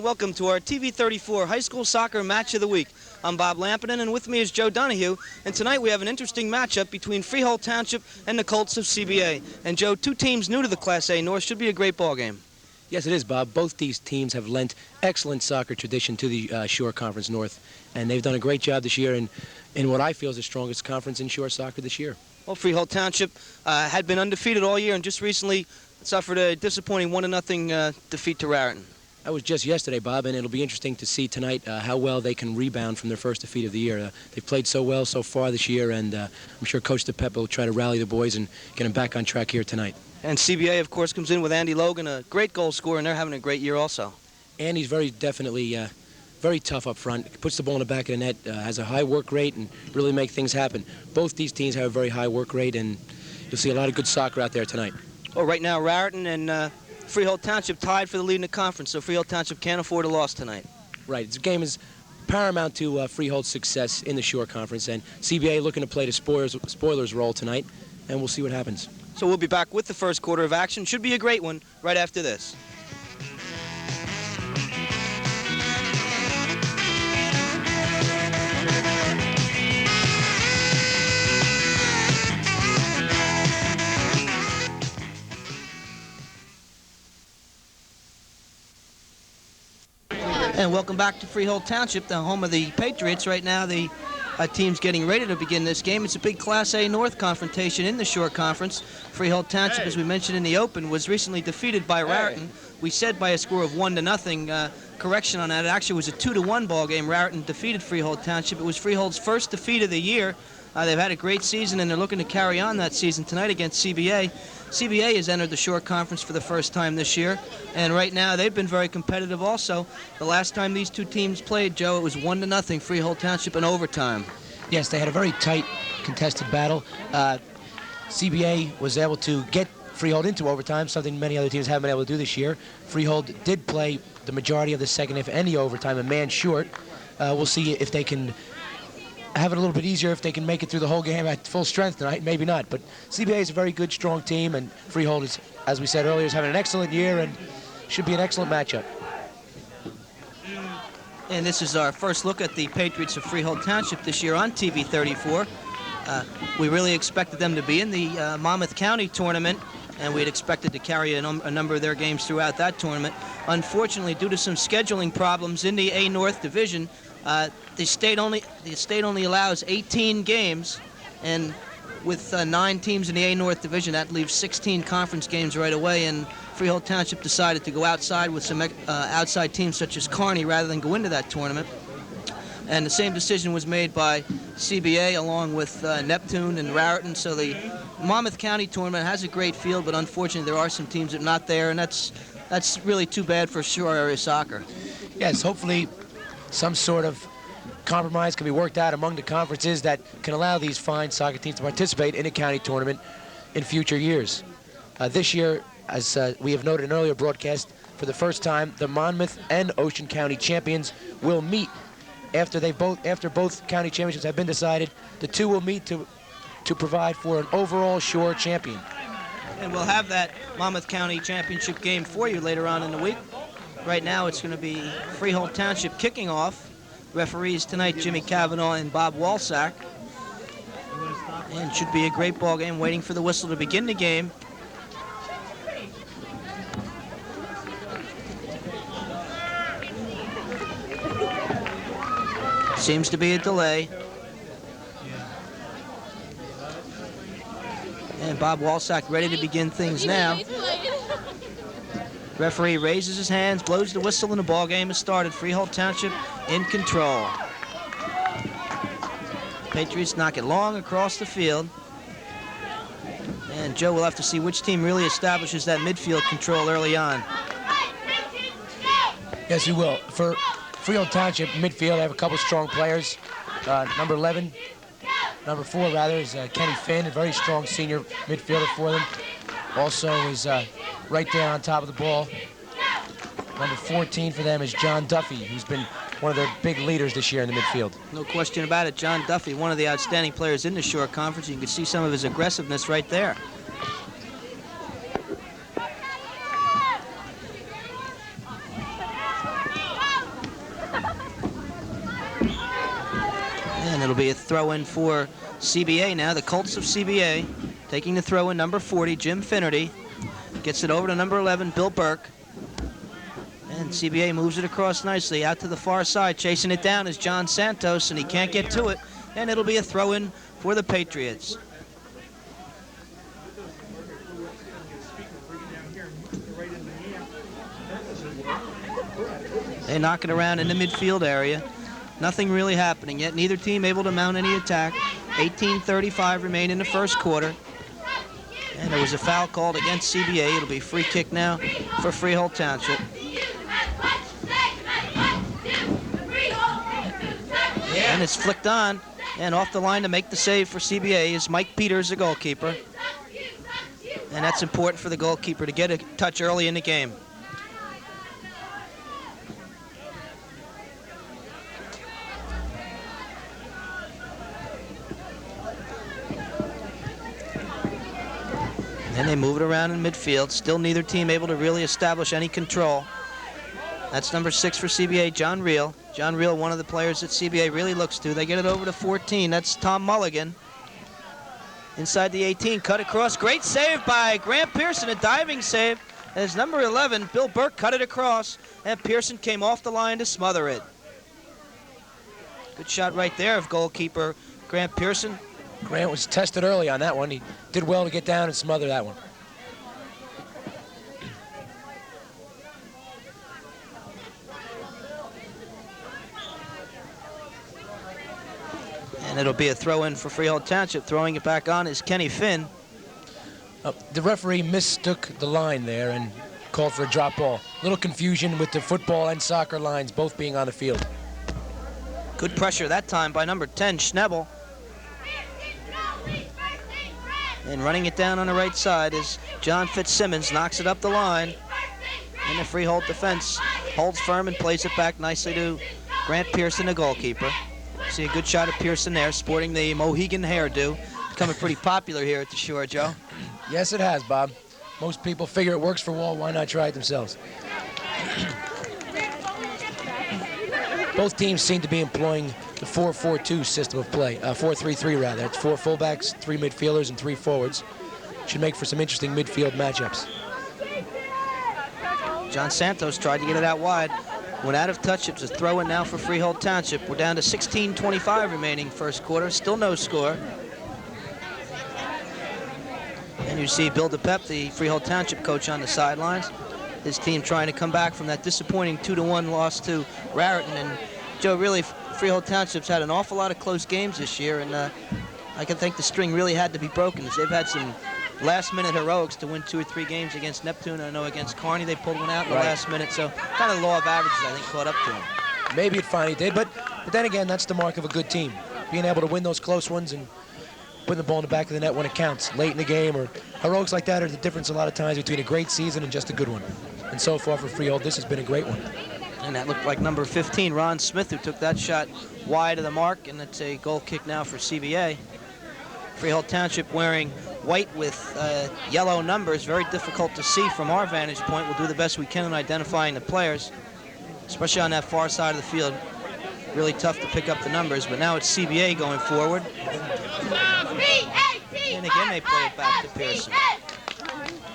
and welcome to our TV 34 High School Soccer Match of the Week. I'm Bob Lampinen, and with me is Joe Donahue, and tonight we have an interesting matchup between Freehold Township and the Colts of CBA. And Joe, two teams new to the Class A North, should be a great ball game. Yes, it is, Bob. Both these teams have lent excellent soccer tradition to the Shore Conference North, and they've done a great job this year in what I feel is the strongest conference in Shore soccer this year. Well, Freehold Township had been undefeated all year and just recently suffered a disappointing 1-0 defeat to Raritan. That was just yesterday, Bob, and it'll be interesting to see tonight how well they can rebound from their first defeat of the year. They've played so well so far this year, and I'm sure Coach Twp will try to rally the boys and get them back on track here tonight. And CBA, of course, comes in with Andy Logan, a great goal scorer, and they're having a great year also. Andy's very definitely very tough up front, puts the ball in the back of the net, has a high work rate, and really make things happen. Both these teams have a very high work rate, and you'll see a lot of good soccer out there tonight. Well, right now, Raritan and Freehold Township tied for the lead in the conference, so Freehold Township can't afford a loss tonight. Right. This game is paramount to Freehold's success in the Shore Conference, and CBA looking to play the spoilers role tonight, and we'll see what happens. So we'll be back with the first quarter of action. Should be a great one right after this. And welcome back to Freehold Township, the home of the Patriots. Right now, the team's getting ready to begin this game. It's a big Class A North confrontation in the Shore Conference. Freehold Township, as we mentioned in the open, was recently defeated by Raritan. We said by a score of 1-0. Correction on that. It actually was a 2-1 ball game. Raritan defeated Freehold Township. It was Freehold's first defeat of the year. They've had a great season, and they're looking to carry on that season tonight against CBA. CBA has entered the Shore Conference for the first time this year, and right now they've been very competitive also. The last time these two teams played, Joe, it was 1-0 Freehold Township in overtime. Yes, they had a very tight, contested battle. CBA was able to get Freehold into overtime, something many other teams haven't been able to do this year. Freehold did play the majority of the second half and the overtime, a man short. We'll see if they can have it a little bit easier if they can make it through the whole game at full strength tonight. Maybe not, but CBA is a very good, strong team, and Freehold is, as we said earlier, is having an excellent year and should be an excellent matchup. And this is our first look at the Patriots of Freehold Township this year on TV 34. We really expected them to be in the Monmouth County tournament, and we had expected to carry a number of their games throughout that tournament. Unfortunately, due to some scheduling problems in the A North Division, the state only allows 18 games, and with 9 teams in the A North Division, that leaves 16 conference games right away, and Freehold Township decided to go outside with some outside teams such as Kearney rather than go into that tournament. And the same decision was made by CBA along with Neptune and Raritan. So the Monmouth County tournament has a great field, but unfortunately there are some teams that are not there, and that's really too bad for Shore area soccer. Yes, hopefully some sort of compromise can be worked out among the conferences that can allow these fine soccer teams to participate in a county tournament in future years. This year, as we have noted in an earlier broadcast, for the first time, the Monmouth and Ocean County champions will meet after both county championships have been decided. The two will meet to provide for an overall Shore champion. And we'll have that Monmouth County championship game for you later on in the week. Right now, it's going to be Freehold Township kicking off. Referees tonight, Jimmy Cavanaugh and Bob Walsack. And it should be a great ball game, waiting for the whistle to begin the game. Seems to be a delay. And Bob Walsack ready to begin things now. Referee raises his hands, blows the whistle, and the ball game has started. Freehold Township in control. Patriots knock it long across the field. And Joe will have to see which team really establishes that midfield control early on. Yes, he will. For Freehold Township midfield, they have a couple strong players. Number 4 rather, is Kenny Finn, a very strong senior midfielder for them. Also is right there on top of the ball. Number 14 for them is John Duffy, who's been one of their big leaders this year in the midfield. No question about it. John Duffy, one of the outstanding players in the Shore Conference. You can see some of his aggressiveness right there. And it'll be a throw-in for CBA now. The Colts of CBA taking the throw-in, number 40, Jim Finnerty. Gets it over to number 11, Bill Burke. And CBA moves it across nicely out to the far side. Chasing it down is John Santos, and he can't get to it. And it'll be a throw-in for the Patriots. They knock it around in the midfield area. Nothing really happening yet. Neither team able to mount any attack. 18:35 remain in the first quarter. And there was a foul called against CBA. It'll be free kick now for Freehold Township. And it's flicked on. And off the line to make the save for CBA is Mike Peters, the goalkeeper. And that's important for the goalkeeper to get a touch early in the game. And they move it around in midfield. Still neither team able to really establish any control. That's number 6 for CBA, John Reel. John Reel, one of the players that CBA really looks to. They get it over to 14. That's Tom Mulligan. Inside the 18, cut across. Great save by Grant Pearson, a diving save. As number 11, Bill Burke, cut it across, and Pearson came off the line to smother it. Good shot right there of goalkeeper Grant Pearson. Grant was tested early on that one. He did well to get down and smother that one. And it'll be a throw-in for Freehold Township. Throwing it back on is Kenny Finn. The referee mistook the line there and called for a drop ball. Little confusion with the football and soccer lines both being on the field. Good pressure that time by number 10, Schnebel. And running it down on the right side is John Fitzsimmons, knocks it up the line. And the Freehold defense holds firm and plays it back nicely to Grant Pearson, the goalkeeper. See a good shot of Pearson there, sporting the Mohegan hairdo. Becoming pretty popular here at the Shore, Joe. Yes, it has, Bob. Most people figure it works for Wall. Why not try it themselves? Both teams seem to be employing the 4-4-2 system of play. 4-3-3, rather. It's 4 fullbacks, 3 midfielders, and 3 forwards. Should make for some interesting midfield matchups. John Santos tried to get it out wide. Went out of touch. It's a throw-in now for Freehold Township. We're down to 16:25 remaining first quarter. Still no score. And you see Bill DePep, the Freehold Township coach, on the sidelines. His team trying to come back from that disappointing 2-1 loss to Raritan. And Joe, really, Freehold Township's had an awful lot of close games this year, and I can think the string really had to be broken. They've had some last-minute heroics to win 2 or 3 games against Neptune. I know against Kearney they pulled one out in the last minute, so kind of law of averages, I think, caught up to them. Maybe it finally did, but then again, that's the mark of a good team. Being able to win those close ones and putting the ball in the back of the net when it counts, late in the game, or heroics like that are the difference a lot of times between a great season and just a good one. And so far for Freehold, this has been a great one. And that looked like number 15, Ron Smith, who took that shot wide of the mark, and it's a goal kick now for CBA. Freehold Township wearing white with yellow numbers, very difficult to see from our vantage point. We'll do the best we can in identifying the players, especially on that far side of the field. Really tough to pick up the numbers, but now it's CBA going forward. And again, they play it back to Pearson.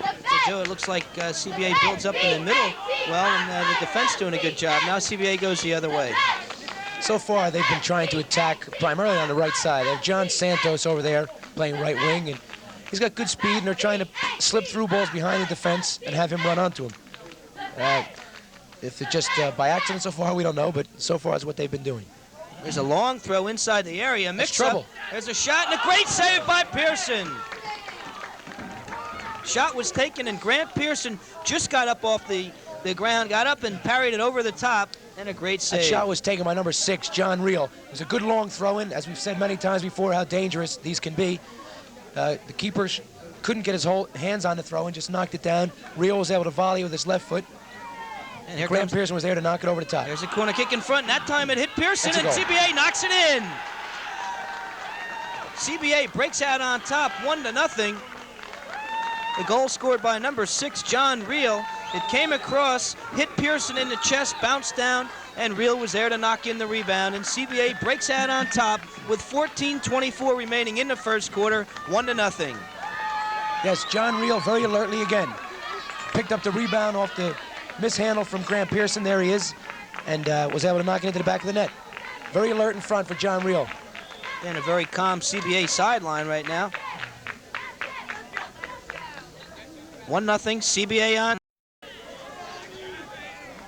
So, Joe, it looks like CBA builds up in the middle well, and the defense doing a good job. Now CBA goes the other way. So far, they've been trying to attack primarily on the right side. They have John Santos over there playing right wing, and he's got good speed, and they're trying to slip through balls behind the defense and have him run onto him. If it's just by accident so far, we don't know, but so far is what they've been doing. There's a long throw inside the area. Mix trouble. up. There's a shot and a great save by Pearson. Shot was taken, and Grant Pearson just got up off the ground, got up and parried it over the top, and a great save. That shot was taken by number 6, John Reel. It was a good long throw-in, as we've said many times before, how dangerous these can be. The keeper couldn't get his hands on the throw-in, just knocked it down. Reel was able to volley with his left foot. And here Grant Pearson was there to knock it over the top. There's a corner kick in front, and that time it hit Pearson, and goal. CBA knocks it in. CBA breaks out on top, 1-0. The goal scored by number 6, John Reel. It came across, hit Pearson in the chest, bounced down, and Reel was there to knock in the rebound. And CBA breaks out on top with 14:24 remaining in the first quarter, 1-0. Yes, John Reel very alertly again. Picked up the rebound off the mishandle from Grant Pearson. There he is. And was able to knock it into the back of the net. Very alert in front for John Reel. And a very calm CBA sideline right now. 1-0, CBA on.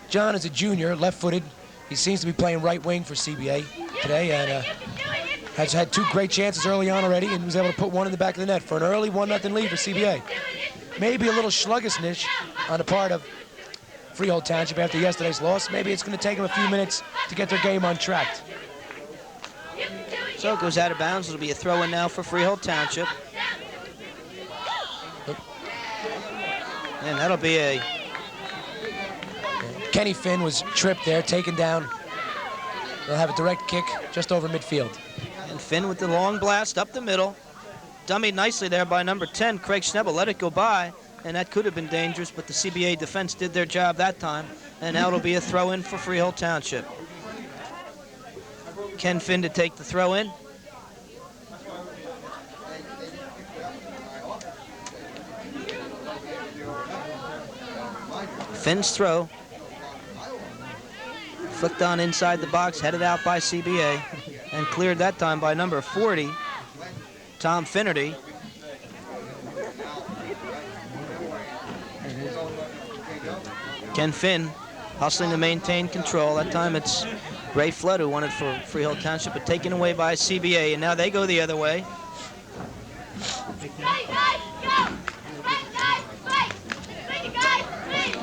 John is a junior, left-footed. He seems to be playing right wing for CBA today, and has had 2 great chances early on already, and was able to put one in the back of the net for an early 1-0 lead for CBA. Maybe a little sluggishness on the part of Freehold Township after yesterday's loss. Maybe it's going to take them a few minutes to get their game on track. So it goes out of bounds. It'll be a throw-in now for Freehold Township. And that'll be a... Kenny Finn was tripped there, taken down. They'll have a direct kick just over midfield. And Finn with the long blast up the middle. Dummied nicely there by number 10, Craig Schnebel. Let it go by, and that could have been dangerous, but the CBA defense did their job that time. And now it'll be a throw-in for Freehold Township. Ken Finn to take the throw-in. Finn's throw. Flicked on inside the box, headed out by CBA, and cleared that time by number 40, Tom Finnerty. Ken Finn hustling to maintain control. That time it's Ray Flood who won it for Freehold Township, but taken away by CBA, and now they go the other way.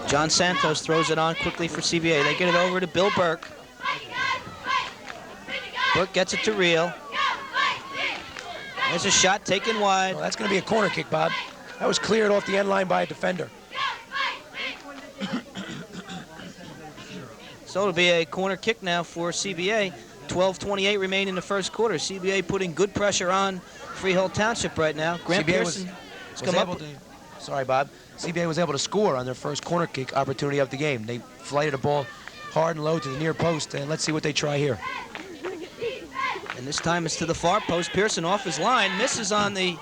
John Santos throws it on quickly for CBA. They get it over to Bill Burke. Burke gets it to Reel. There's a shot taken wide. Well, that's going to be a corner kick, Bob. That was cleared off the end line by a defender. So it'll be a corner kick now for CBA. 12:28 remain in the first quarter. CBA putting good pressure on Freehold Township right now. Grant Pearson has come up. Sorry, Bob. CBA was able to score on their first corner kick opportunity of the game. They flighted a ball hard and low to the near post, and let's see what they try here. And this time it's to the far post. Pearson off his line, misses on the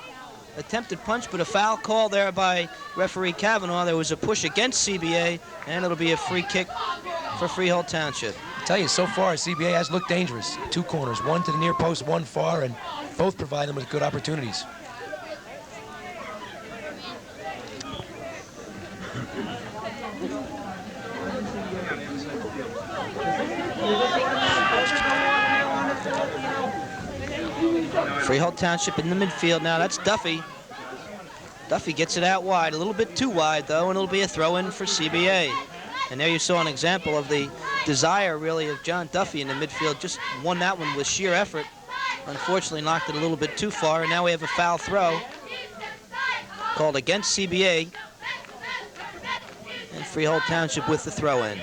attempted punch, but a foul call there by referee Kavanaugh. There was a push against CBA, and it'll be a free kick for Freehold Township. I tell you, so far CBA has looked dangerous. 2 corners, one to the near post, one far, and both provide them with good opportunities. Freehold Township in the midfield now. That's Duffy. Duffy gets it out wide, a little bit too wide though, and it'll be a throw-in for CBA. And there you saw an example of the desire really of John Duffy in the midfield. Just won that one with sheer effort. Unfortunately knocked it a little bit too far, and now we have a foul throw called against CBA. And Freehold Township with the throw-in.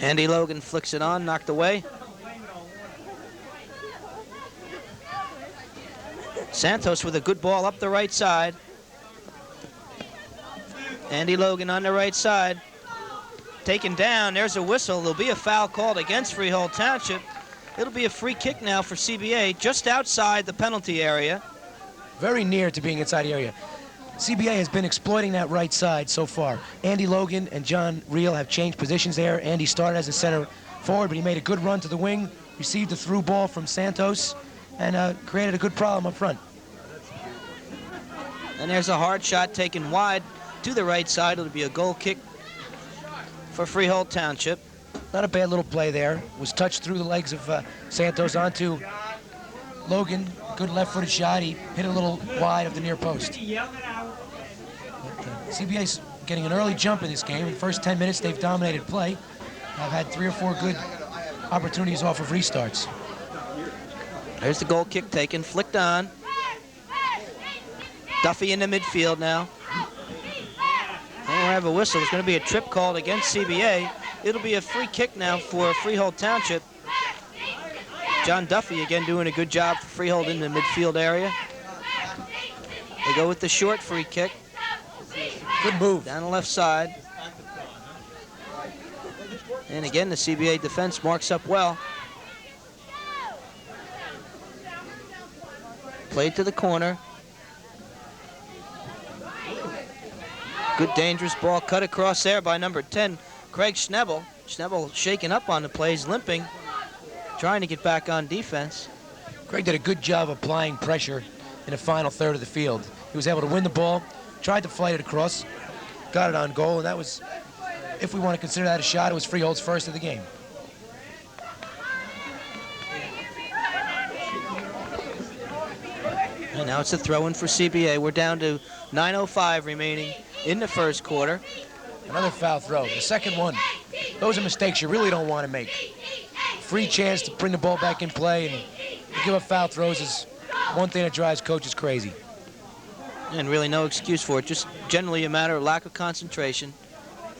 Andy Logan flicks it on, knocked away. Santos with a good ball up the right side. Andy Logan on the right side. Taken down, there's a whistle. There'll be a foul called against Freehold Township. It'll be a free kick now for CBA, just outside the penalty area. Very near to being inside the area. CBA has been exploiting that right side so far. Andy Logan and John Reel have changed positions there. Andy started as a center forward, but he made a good run to the wing, received a through ball from Santos, and created a good problem up front. And there's a hard shot taken wide to the right side. It'll be a goal kick for Freehold Township. Not a bad little play there. Was touched through the legs of Santos onto Logan. Good left-footed shot. He hit a little wide of the near post. CBA's getting an early jump in this game. In the first 10 minutes, they've dominated play. I've had 3 or 4 good opportunities off of restarts. There's the goal kick taken, flicked on. Duffy in the midfield now. And we'll have a whistle. There's going to be a trip called against CBA. It'll be a free kick now for Freehold Township. John Duffy again doing a good job for Freehold in the midfield area. They go with the short free kick. Good move. Down the left side. And again, the CBA defense marks up well. Played to the corner. Good dangerous ball cut across there by number 10, Craig Schnebel. Schnebel shaking up on the plays, limping, trying to get back on defense. Craig did a good job applying pressure in the final third of the field. He was able to win the ball, tried to flight it across, got it on goal, and that was, if we want to consider that a shot, it was Freehold's first of the game. And now it's a throw-in for CBA. We're down to 9:05 remaining in the first quarter. Another foul throw, the second one. Those are mistakes you really don't want to make. Free chance to bring the ball back in play and to give up foul throws is one thing that drives coaches crazy. And really no excuse for it, just generally a matter of lack of concentration.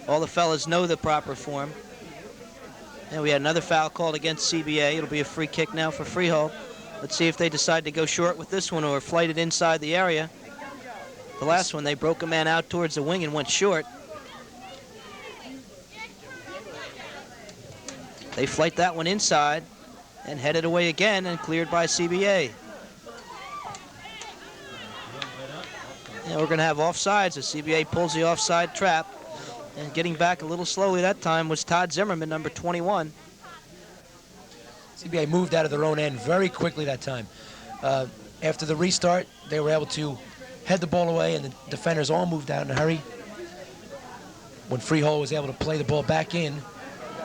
All the fellas know the proper form. And we had another foul called against CBA. It'll be a free kick now for Freehold. Let's see if they decide to go short with this one or flight it inside the area. The last one, they broke a man out towards the wing and went short. They flight that one inside and headed away again and cleared by CBA. And we're going to have offsides as CBA pulls the offside trap. And getting back a little slowly that time was Todd Zimmerman, number 21. CBA moved out of their own end very quickly that time. After the restart, they were able to head the ball away, and the defenders all moved out in a hurry. When Freehold was able to play the ball back in,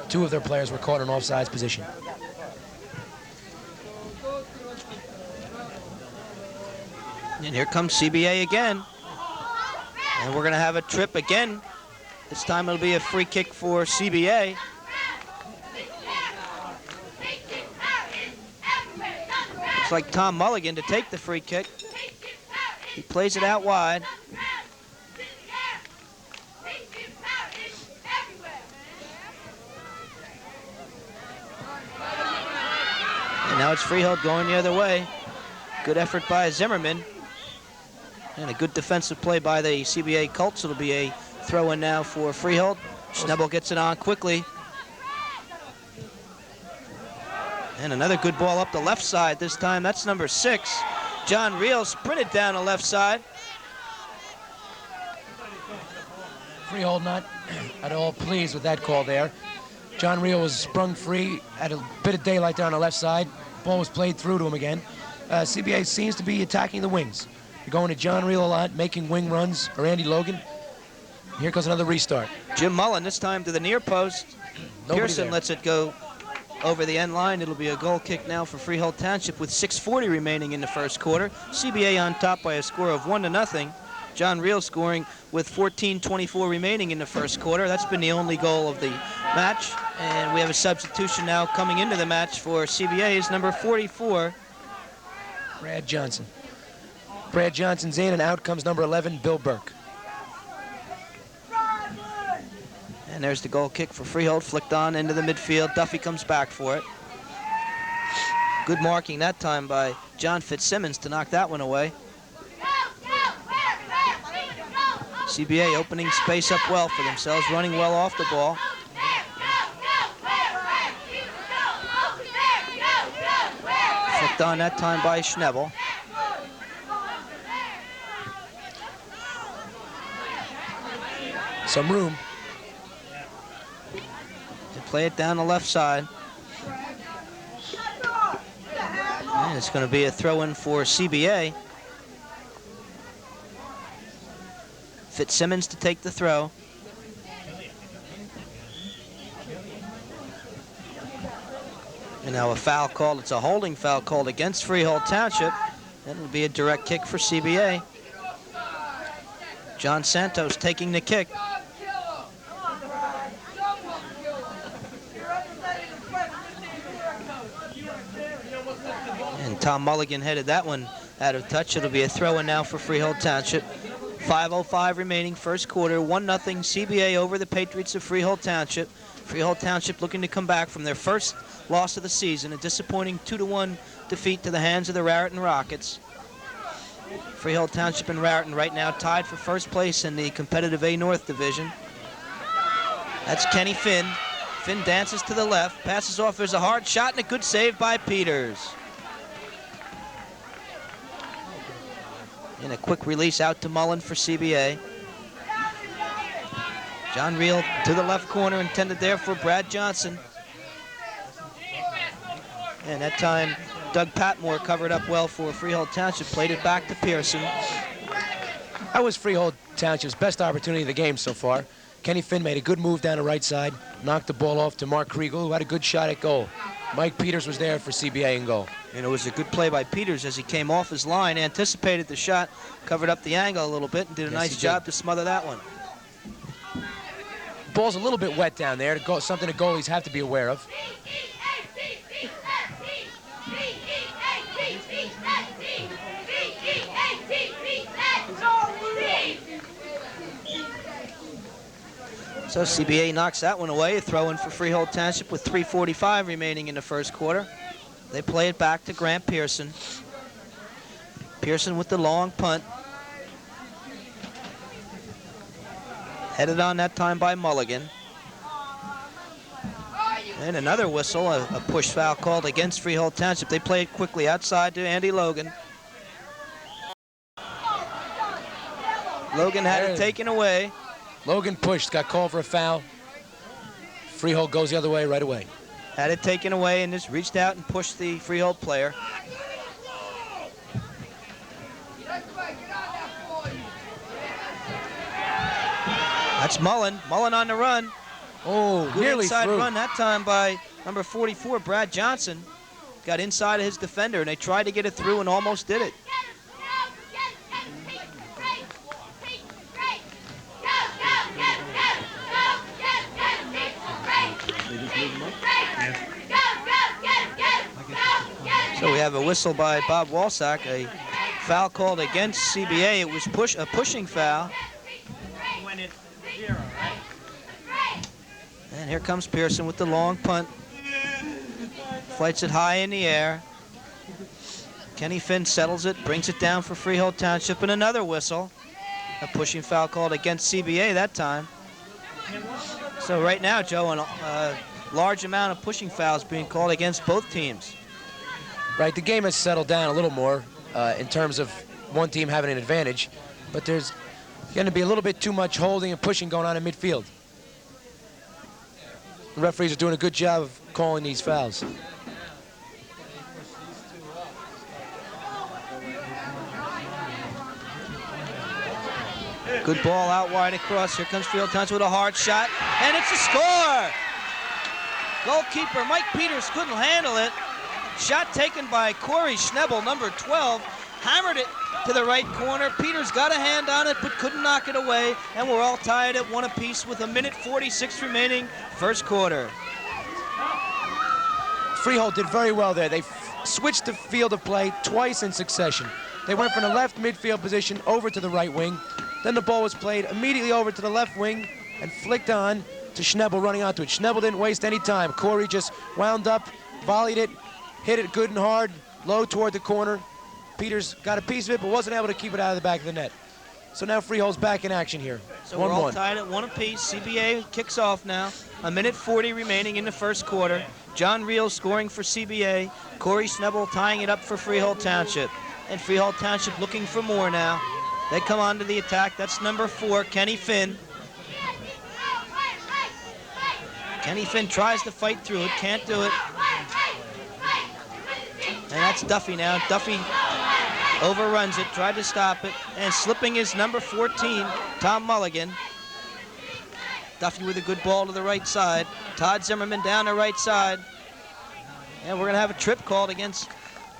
two of their players were caught in offsides position. And here comes CBA again. And we're going to have a trip again. This time it'll be a free kick for CBA. Looks like Tom Mulligan to take the free kick. He plays it out wide. And now it's Freehold going the other way. Good effort by Zimmerman. And a good defensive play by the CBA Colts. It'll be a throw-in now for Freehold. Schnebel gets it on quickly. And another good ball up the left side this time. That's number 6. John Reel sprinted down the left side. Freehold not at all pleased with that call there. John Reel was sprung free, had a bit of daylight there on the left side. Ball was played through to him again. CBA seems to be attacking the wings. They're going to John Reel a lot, making wing runs, or Andy Logan. Here goes another restart. Jim Mullen this time to the near post. Pearson there. lets it go over the end line. It'll be a goal kick now for Freehold Township with 6:40 remaining in the first quarter. CBA on top by a score of 1-0. John Reel scoring with 14:24 remaining in the first quarter. That's been the only goal of the match. And we have a substitution now coming into the match for CBA's number 44. Brad Johnson. Brad Johnson's in, and out comes number 11, Bill Burke. And there's the goal kick for Freehold, flicked on into the midfield. Duffy comes back for it. Good marking that time by John Fitzsimmons to knock that one away. CBA opening space up well for themselves, running well off the ball. Flicked on that time by Schnebel. Some room. They play it down the left side. And it's going to be a throw-in for CBA. Fitzsimmons to take the throw. And now a foul called. It's a holding foul called against Freehold Township. And it'll be a direct kick for CBA. John Santos taking the kick. And Tom Mulligan headed that one out of touch. It'll be a throw-in now for Freehold Township. 5:05 remaining, first quarter, 1-0 CBA over the Patriots of Freehold Township. Freehold Township looking to come back from their first loss of the season, a disappointing 2-1 defeat to the hands of the Raritan Rockets. Freehold Township and Raritan right now tied for first place in the competitive A North division. That's Kenny Finn. Finn dances to the left, passes off. There's a hard shot and a good save by Peters. And a quick release out to Mullen for CBA. John Reel to the left corner, intended there for Brad Johnson. And that time, Doug Patmore covered up well for Freehold Township, played it back to Pearson. That was Freehold Township's best opportunity of the game so far. Kenny Finn made a good move down the right side, knocked the ball off to Mark Kriegel, who had a good shot at goal. Mike Peters was there for CBA in goal. And it was a good play by Peters as he came off his line, anticipated the shot, covered up the angle a little bit, and did a nice job to smother that one. Ball's a little bit wet down there, something the goalies have to be aware of. So CBA knocks that one away, a throw-in for Freehold Township with 3:45 remaining in the first quarter. They play it back to Grant Pearson. Pearson with the long punt. Headed on that time by Mulligan. And another whistle, a push foul called against Freehold Township. They play it quickly outside to Andy Logan. Logan had it taken away. Logan pushed, got called for a foul. Freehold goes the other way right away. Had it taken away and just reached out and pushed the Freehold player. That's Mullen. Mullen on the run. Oh, good nearly inside through. run that time by number 44, Brad Johnson. Got inside of his defender, and they tried to get it through and almost did it. So we have a whistle by Bob Walsack, a foul called against CBA. It was a pushing foul. And here comes Pearson with the long punt. Flights it high in the air. Kenny Finn settles it, brings it down for Freehold Township, and another whistle. A pushing foul called against CBA that time. So right now, Joe, a large amount of pushing fouls being called against both teams. Right, the game has settled down a little more in terms of one team having an advantage, but there's going to be a little bit too much holding and pushing going on in midfield. The referees are doing a good job of calling these fouls. Good ball out wide across. Here comes Freehold Township with a hard shot, and it's a score! Goalkeeper Mike Peters couldn't handle it. Shot taken by Corey Schnebel, number 12, hammered it to the right corner. Peters got a hand on it, but couldn't knock it away, and we're all tied at 1 apiece with 1:46 remaining, first quarter. Freehold did very well there. They switched the field of play twice in succession. They went from the left midfield position over to the right wing. Then the ball was played immediately over to the left wing and flicked on to Schnebel running onto it. Schnebel didn't waste any time. Corey just wound up, volleyed it, hit it good and hard, low toward the corner. Peters got a piece of it, but wasn't able to keep it out of the back of the net. So now Freehold's back in action here. So we're all tied at 1 apiece. CBA kicks off now. 1:40 remaining in the first quarter. John Reel scoring for CBA. Corey Schnebel tying it up for Freehold Township. And Freehold Township looking for more now. They come on to the attack. That's number 4, Kenny Finn. Kenny Finn tries to fight through it, can't do it. And that's Duffy now. Duffy overruns it, tried to stop it, and slipping is number 14, Tom Mulligan. Duffy with a good ball to the right side. Todd Zimmerman down the right side. And we're going to have a trip called against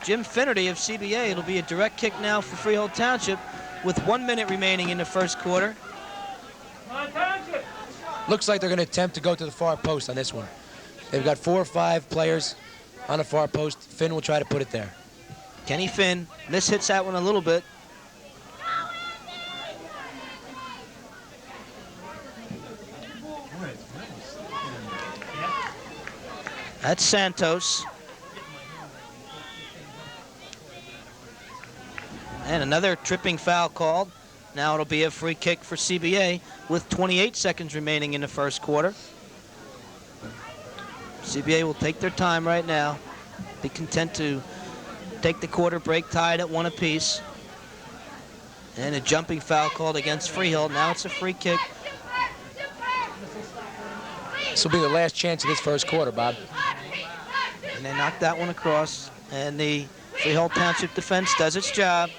Jim Finnerty of CBA. It'll be a direct kick now for Freehold Township with 1 minute remaining in the first quarter. Looks like they're going to attempt to go to the far post on this one. They've got 4 or 5 players on the far post. Finn will try to put it there. Kenny Finn mishits that one a little bit. That's Santos. And another tripping foul called. Now it'll be a free kick for CBA with 28 seconds remaining in the first quarter. CBA will take their time right now. Be content to take the quarter break tied at 1 apiece. And a jumping foul called against Freehold. Now it's a free kick. This will be the last chance of this first quarter, Bob. And they knock that one across. And the Freehold Township defense does its job.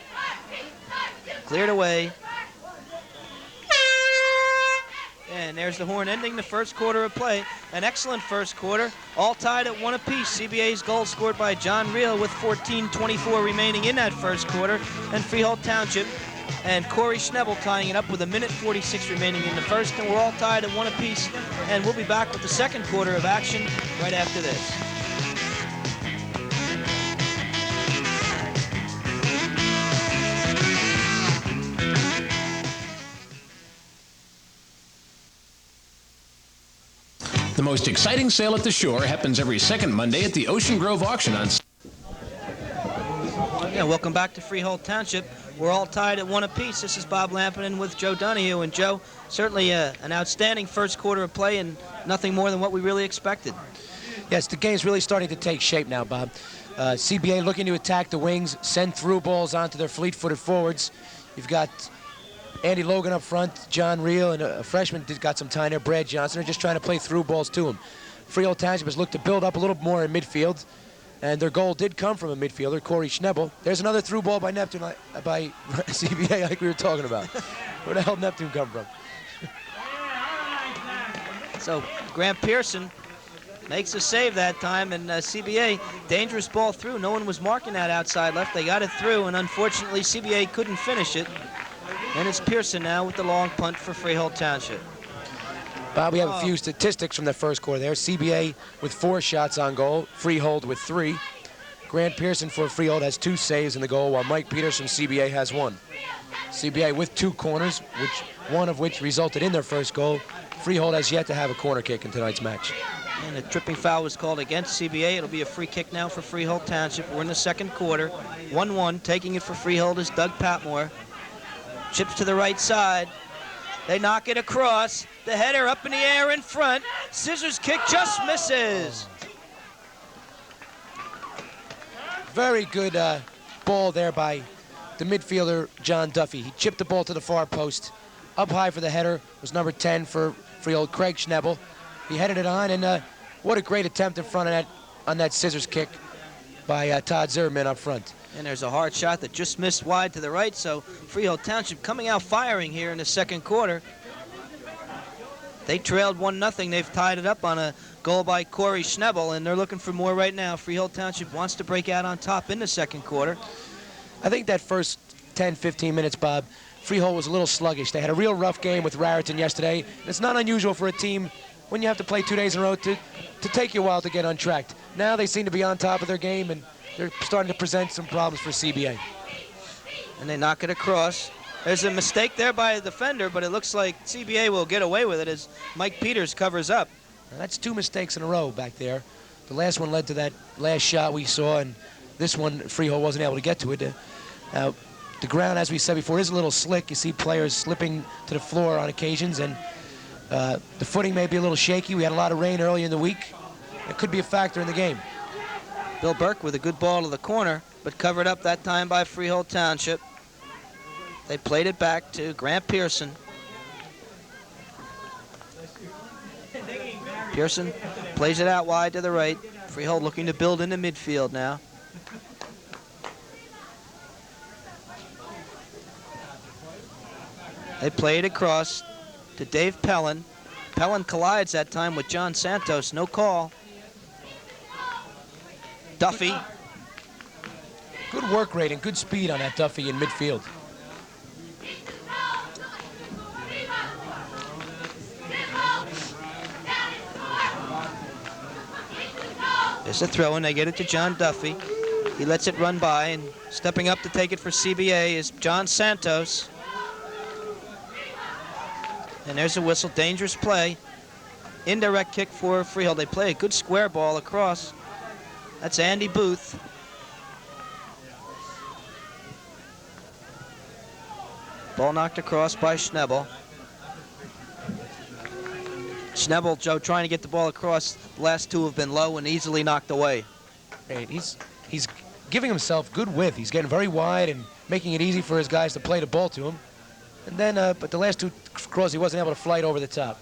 Cleared away. And there's the horn ending the first quarter of play. An excellent first quarter, all tied at 1 apiece. CBA's goal scored by John Reel with 14:24 remaining in that first quarter. And Freehold Township and Corey Schnebel tying it up with 1:46 remaining in the first. And we're all tied at 1 apiece. And we'll be back with the second quarter of action right after this. The most exciting sale at the shore happens every second Monday at the Ocean Grove auction on... Yeah, welcome back to Freehold Township. We're all tied at 1 apiece. This is Bob Lampinen with Joe Donahue. And Joe, certainly an outstanding first quarter of play and nothing more than what we really expected. Yes, the game's really starting to take shape now, Bob. CBA looking to attack the wings, send through balls onto their fleet-footed forwards. You've got Andy Logan up front, John Reel, and a freshman got some time there, Brad Johnson. They're just trying to play through balls to him. Freehold Township has looked to build up a little more in midfield, and their goal did come from a midfielder, Corey Schnebel. There's another through ball by Neptune, by CBA, like we were talking about. Where the hell did Neptune come from? So Grant Pearson makes a save that time, and CBA, dangerous ball through. No one was marking that outside left. They got it through, and unfortunately CBA couldn't finish it. And it's Pearson now with the long punt for Freehold Township. Bob, we have a few statistics from the first quarter there. CBA with 4 shots on goal, Freehold with 3. Grant Pearson for Freehold has 2 saves in the goal, while Mike Peters from CBA has 1. CBA with 2 corners, one of which resulted in their first goal. Freehold has yet to have a corner kick in tonight's match. And a tripping foul was called against CBA. It'll be a free kick now for Freehold Township. We're in the second quarter. 1-1. Taking it for Freehold is Doug Patmore. Chips to the right side. They knock it across. The header up in the air in front. Scissors kick just misses. Very good ball there by the midfielder, John Duffy. He chipped the ball to the far post. Up high for the header was number 10 for Freehold, Craig Schnebel. He headed it on, and what a great attempt in front of that on that scissors kick by Todd Zimmerman up front. And there's a hard shot that just missed wide to the right, so Freehold Township coming out firing here in the second quarter. They trailed 1-0. They've tied it up on a goal by Corey Schnebel, and they're looking for more right now. Freehold Township wants to break out on top in the second quarter. I think that first 10, 15 minutes, Bob, Freehold was a little sluggish. They had a real rough game with Raritan yesterday. And it's not unusual for a team, when you have to play 2 days in a row, to take you a while to get untracked. Now they seem to be on top of their game, and they're starting to present some problems for CBA. And they knock it across. There's a mistake there by a defender, but it looks like CBA will get away with it as Mike Peters covers up. Now, that's 2 mistakes in a row back there. The last one led to that last shot we saw, and this one, Freehold wasn't able to get to it. The ground, as we said before, is a little slick. You see players slipping to the floor on occasions, and the footing may be a little shaky. We had a lot of rain early in the week. It could be a factor in the game. Bill Burke with a good ball to the corner, but covered up that time by Freehold Township. They played it back to Grant Pearson. Pearson plays it out wide to the right. Freehold looking to build into midfield now. They play it across to Dave Pellin. Pellin collides that time with John Santos. No call. Duffy. Good work rate and good speed on that Duffy in midfield. There's a throw, and they get it to John Duffy. He lets it run by, and stepping up to take it for CBA is John Santos. And there's a whistle. Dangerous play. Indirect kick for Freehold. They play a good square ball across. That's Andy Booth. Ball knocked across by Schnebel. Schnebel, Joe, trying to get the ball across. The last two have been low and easily knocked away. Right, he's giving himself good width. He's getting very wide and making it easy for his guys to play the ball to him. And then, but the last two crosses, he wasn't able to flight over the top.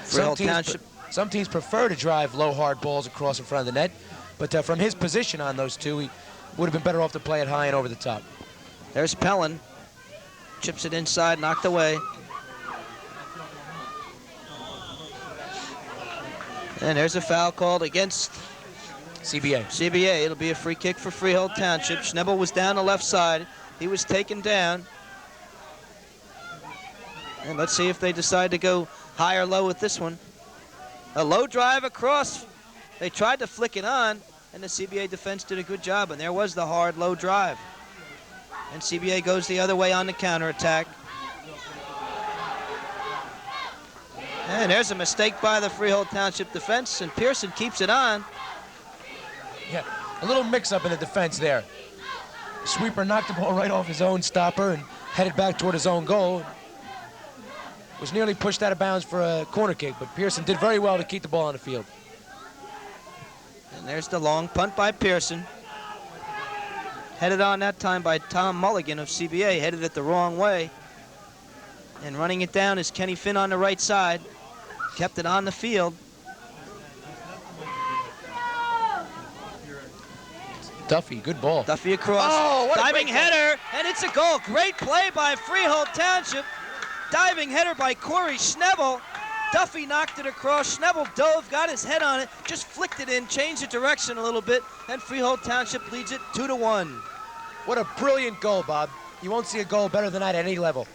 Some teams prefer to drive low, hard balls across in front of the net, but from his position on those two, he would have been better off to play it high and over the top. There's Pellin. Chips it inside, knocked away. And there's a foul called against CBA. CBA. It'll be a free kick for Freehold Township. Schnebel was down the left side. He was taken down. And let's see if they decide to go high or low with this one. A low drive across. They tried to flick it on, and the CBA defense did a good job, and there was the hard low drive. And CBA goes the other way on the counterattack. And there's a mistake by the Freehold Township defense, and Pearson keeps it on. Yeah, a little mix-up in the defense there. Sweeper knocked the ball right off his own stopper and headed back toward his own goal. Was nearly pushed out of bounds for a corner kick, but Pearson did very well to keep the ball on the field. And there's the long punt by Pearson. Headed on that time by Tom Mulligan of CBA, headed it the wrong way. And running it down is Kenny Finn on the right side. Kept it on the field. Duffy, good ball. Duffy across. Oh, what a diving great header, and it's a goal. Great play by Freehold Township. Diving header by Corey Schnebel. Duffy knocked it across. Schnebel dove, got his head on it, just flicked it in, changed the direction a little bit, and Freehold Township leads it 2-1. What a brilliant goal, Bob. You won't see a goal better than that at any level.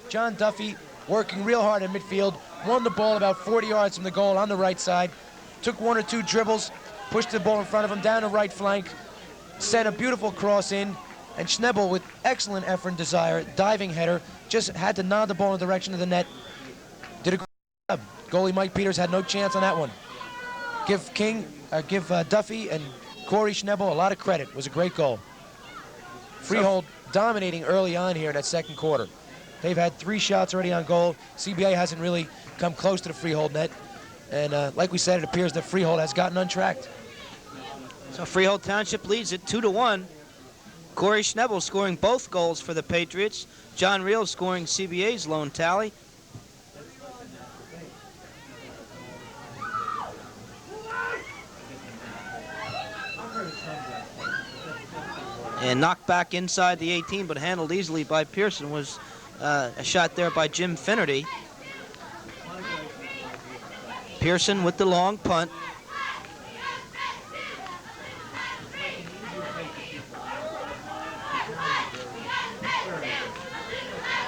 John Duffy working real hard in midfield, won the ball about 40 yards from the goal on the right side, took one or two dribbles, pushed the ball in front of him down the right flank, sent a beautiful cross in, and Schnebel, with excellent effort and desire, diving header, just had to nod the ball in the direction of the net. Did a great job. Goalie Mike Peters had no chance on that one. Give Duffy and Corey Schnebel a lot of credit. It was a great goal. Freehold dominating early on here in that second quarter. They've had 3 shots already on goal. CBA hasn't really come close to the Freehold net. And like we said, it appears that Freehold has gotten untracked. So Freehold Township leads it 2-1. Corey Schnebel scoring both goals for the Patriots. John Reel scoring CBA's lone tally. And knocked back inside the 18, but handled easily by Pearson was a shot there by Jim Finnerty. Pearson with the long punt.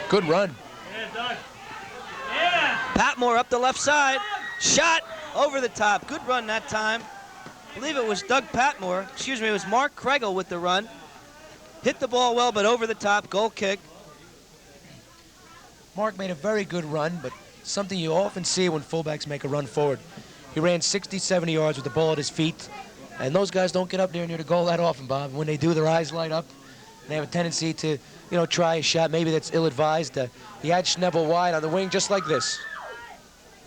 Good run. Patmore up the left side. Shot over the top. Good run that time. I believe it was Doug Patmore. Excuse me, it was Mark Kregel with the run. Hit the ball well, but over the top. Goal kick. Mark made a very good run, but something you often see when fullbacks make a run forward. He ran 60, 70 yards with the ball at his feet, and those guys don't get up there near the goal that often, Bob. When they do, their eyes light up. They have a tendency to, try a shot maybe that's ill-advised. He had Schnebel wide on the wing just like this.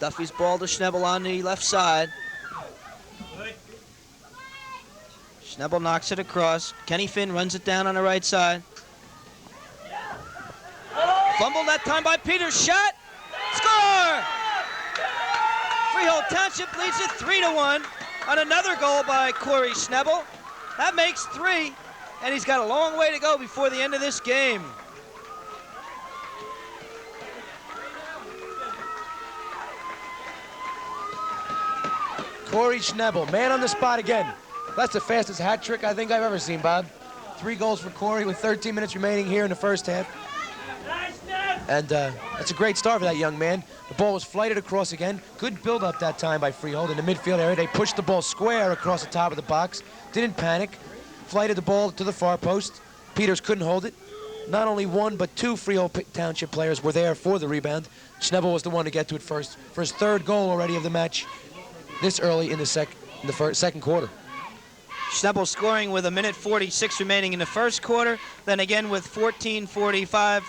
Duffy's ball to Schnebel on the left side. Schnebel knocks it across. Kenny Finn runs it down on the right side. Fumbled that time by Peters. Shot. Score! Freehold Township leads it 3-1 on another goal by Corey Schnebel. That makes 3, and he's got a long way to go before the end of this game. Corey Schnebel, man on the spot again. That's the fastest hat trick I think I've ever seen, Bob. 3 goals for Corey with 13 minutes remaining here in the first half. And that's a great start for that young man. The ball was flighted across again. Good build-up that time by Freehold in the midfield area. They pushed the ball square across the top of the box. Didn't panic. Flighted the ball to the far post. Peters couldn't hold it. Not only 1, but 2 Freehold Township players were there for the rebound. Schnebel was the one to get to it first for his 3rd goal already of the match this early in the second quarter. Schnebel scoring with 1:46 remaining in the first quarter, then again with 14:45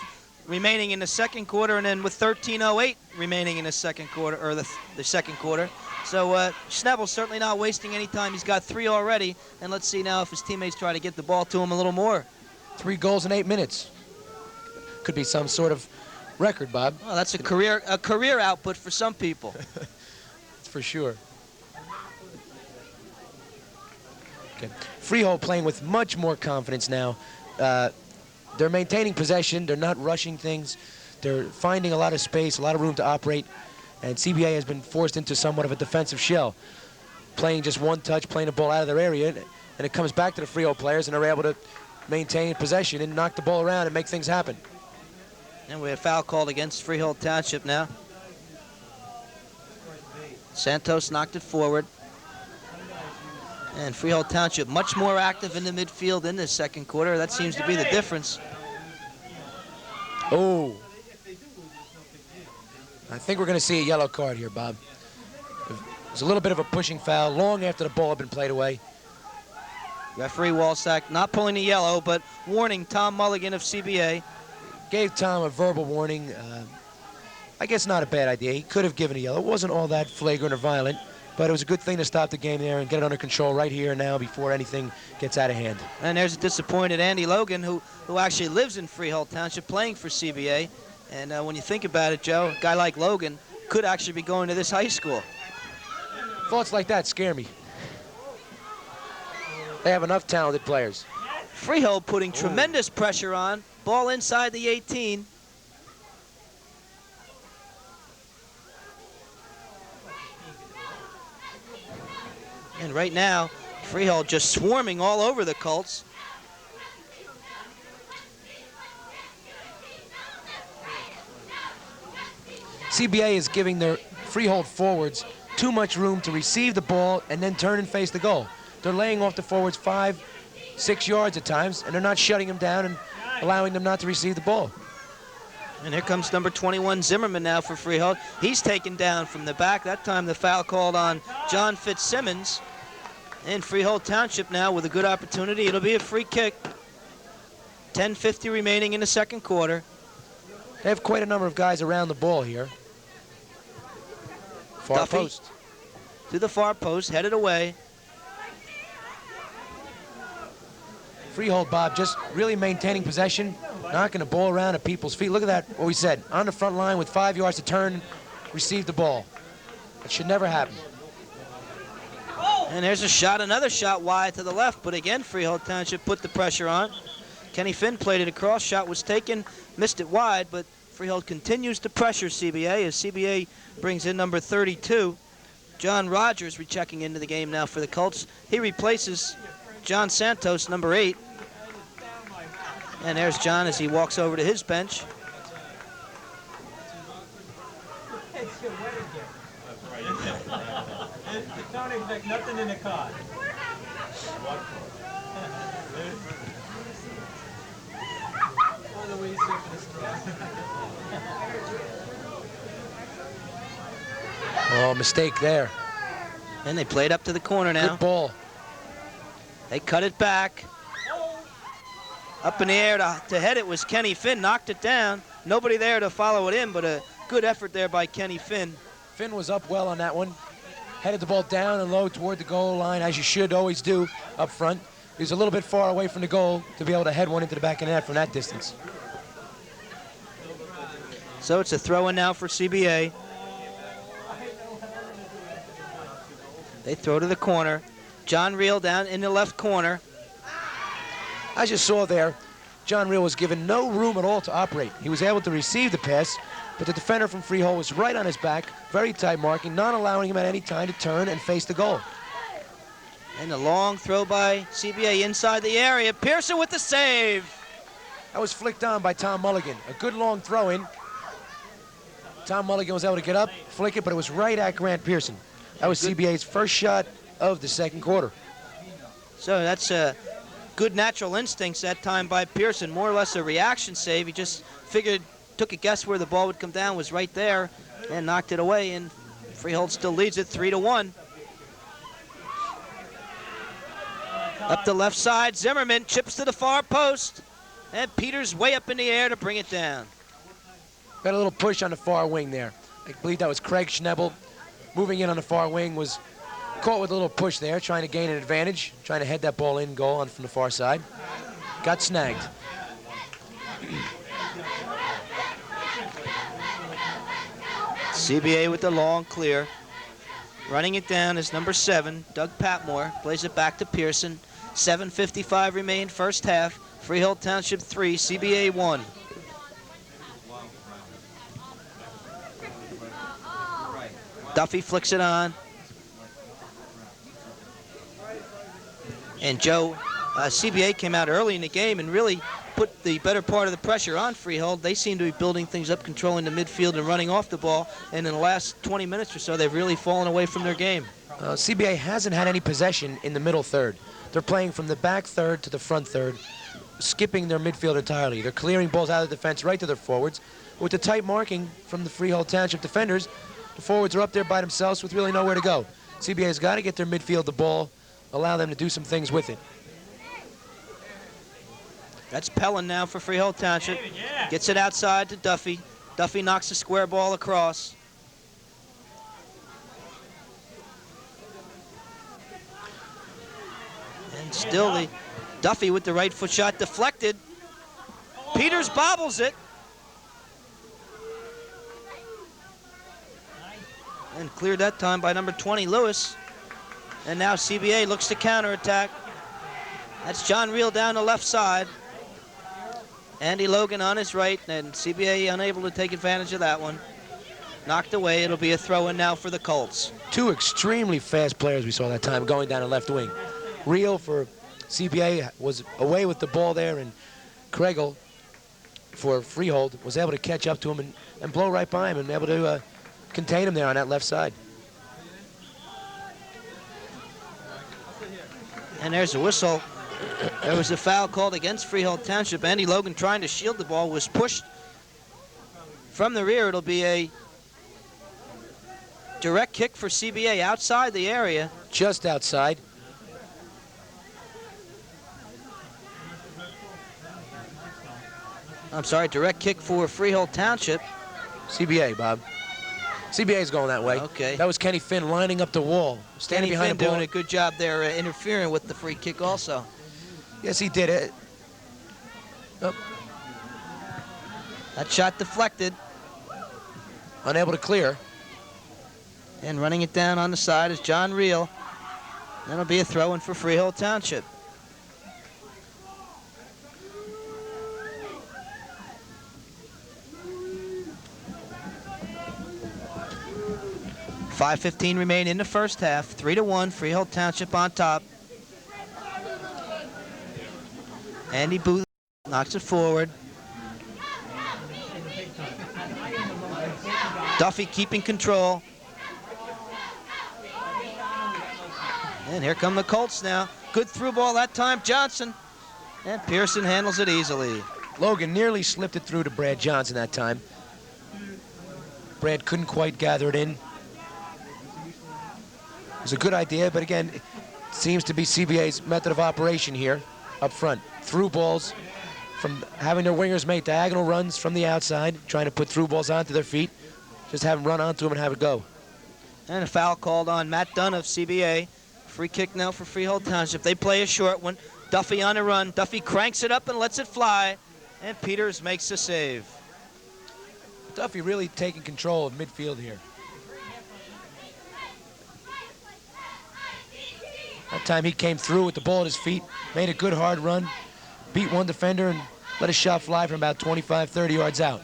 remaining in the second quarter, and then with 13:08 remaining in the second quarter, or the second quarter. So Schnebel certainly not wasting any time. He's got 3 already, and let's see now if his teammates try to get the ball to him a little more. 3 goals in 8 minutes. Could be some sort of record, Bob. Well, that's a career output for some people. That's for sure. Okay. Freehold playing with much more confidence now. They're maintaining possession. They're not rushing things. They're finding a lot of space, a lot of room to operate. And CBA has been forced into somewhat of a defensive shell, playing just one touch, playing the ball out of their area, and it comes back to the Freehold players, and they're able to maintain possession and knock the ball around and make things happen. And we have foul called against Freehold Township now. Santos knocked it forward. And Freehold Township much more active in the midfield in this second quarter. That seems to be the difference. Oh. I think we're going to see a yellow card here, Bob. There's a little bit of a pushing foul long after the ball had been played away. Referee Walsack not pulling the yellow, but warning Tom Mulligan of CBA. Gave Tom a verbal warning. I guess not a bad idea. He could have given a yellow. It wasn't all that flagrant or violent, but it was a good thing to stop the game there and get it under control right here and now before anything gets out of hand. And there's a disappointed Andy Logan, who actually lives in Freehold Township, playing for CBA. And when you think about it, Joe, a guy like Logan could actually be going to this high school. Thoughts like that scare me. They have enough talented players. Freehold putting tremendous pressure on. Ball inside the 18. And right now, Freehold just swarming all over the Colts. CBA is giving their Freehold forwards too much room to receive the ball and then turn and face the goal. They're laying off the forwards 5, 6 yards at times, and they're not shutting them down and allowing them not to receive the ball. And here comes number 21 Zimmerman now for Freehold. He's taken down from the back. That time the foul called on John Fitzsimmons. And Freehold Township now with a good opportunity. It'll be a free kick. 10:50 remaining in the second quarter. They have quite a number of guys around the ball here. Far Duffy post. To the far post, headed away. Freehold, Bob, just really maintaining possession, knocking the ball around at people's feet. Look at that, what we said, on the front line with 5 yards to turn, receive the ball. It should never happen. And there's a shot, another shot wide to the left, but again, Freehold Township put the pressure on. Kenny Finn played it across, shot was taken, missed it wide, but Freehold continues to pressure CBA as CBA brings in number 32. John Rogers rechecking into the game now for the Colts. He replaces John Santos, number 8. And there's John as he walks over to his bench. Don't expect nothing in the car. Oh, mistake there. And they played up to the corner now. Good ball. They cut it back. Up in the air to head it was Kenny Finn, knocked it down. Nobody there to follow it in, but a good effort there by Kenny Finn. Finn was up well on that one. Headed the ball down and low toward the goal line, as you should always do up front. He was a little bit far away from the goal to be able to head one into the back of the net from that distance. So it's a throw-in now for CBA. They throw to the corner. John Reel down in the left corner. As you saw there, John Reel was given no room at all to operate. He was able to receive the pass, but the defender from Freehold was right on his back, very tight marking, not allowing him at any time to turn and face the goal. And a long throw by CBA inside the area. Pearson with the save. That was flicked on by Tom Mulligan. A good long throw in. Tom Mulligan was able to get up, flick it, but it was right at Grant Pearson. That was CBA's first shot of the second quarter. So that's good natural instincts that time by Pearson. More or less a reaction save. He just figured, took a guess where the ball would come down, was right there, and knocked it away. And Freehold still leads it 3-1. Up the left side, Zimmerman chips to the far post. And Peters way up in the air to bring it down. Got a little push on the far wing there. I believe that was Craig Schnebel moving in on the far wing, was caught with a little push there, trying to gain an advantage, trying to head that ball in goal on from the far side. Got snagged. CBA with the long clear. Running it down is number 7, Doug Patmore. Plays it back to Pearson. 7:55 remain first half. Freehold Township 3, CBA 1. Duffy flicks it on. And Joe, CBA came out early in the game and really put the better part of the pressure on Freehold. They seem to be building things up, controlling the midfield and running off the ball. And in the last 20 minutes or so, they've really fallen away from their game. CBA hasn't had any possession in the middle third. They're playing from the back third to the front third, skipping their midfield entirely. They're clearing balls out of the defense right to their forwards. With the tight marking from the Freehold Township defenders, the forwards are up there by themselves with really nowhere to go. CBA's got to get their midfield the ball, allow them to do some things with it. That's Pellin now for Freehold Township. Gets it outside to Duffy. Duffy knocks a square ball across. And still the Duffy with the right foot shot deflected. Peters bobbles it. And cleared that time by number 20, Lewis. And now CBA looks to counterattack. That's John Reel down the left side. Andy Logan on his right, and CBA unable to take advantage of that one. Knocked away. It'll be a throw-in now for the Colts. Two extremely fast players we saw that time going down the left wing. Reel for CBA was away with the ball there, and Kregel for Freehold was able to catch up to him and blow right by him and able to contain him there on that left side. And there's a whistle. There was a foul called against Freehold Township. Andy Logan trying to shield the ball was pushed from the rear. It'll be a direct kick for CBA outside the area. Just outside. I'm sorry, direct kick for Freehold Township. CBA, Bob. CBA's going that way. Okay. That was Kenny Finn lining up the wall, standing Kenny behind Finn the ball. doing a good job there, interfering with the free kick also. Yes, he did it. Oh. That shot deflected. Unable to clear. And running it down on the side is John Reel. That'll be a throw-in for Freehold Township. .5:15 remain in the first half. 3-1, Freehold Township on top. Andy Booth knocks it forward. Duffy keeping control. And here come the Colts now. Good through ball that time, Johnson. And Pearson handles it easily. Logan nearly slipped it through to Brad Johnson that time. Brad couldn't quite gather it in. It was a good idea, but again, it seems to be CBA's method of operation here up front. Through balls from having their wingers make diagonal runs from the outside, trying to put through balls onto their feet, just have them run onto them and have it go. And a foul called on Matt Dunn of CBA. Free kick now for Freehold Township. They play a short one. Duffy on the run. Duffy cranks it up and lets it fly. And Peters makes the save. Duffy really taking control of midfield here. That time he came through with the ball at his feet, made a good hard run, beat one defender and let a shot fly from about 25, 30 yards out.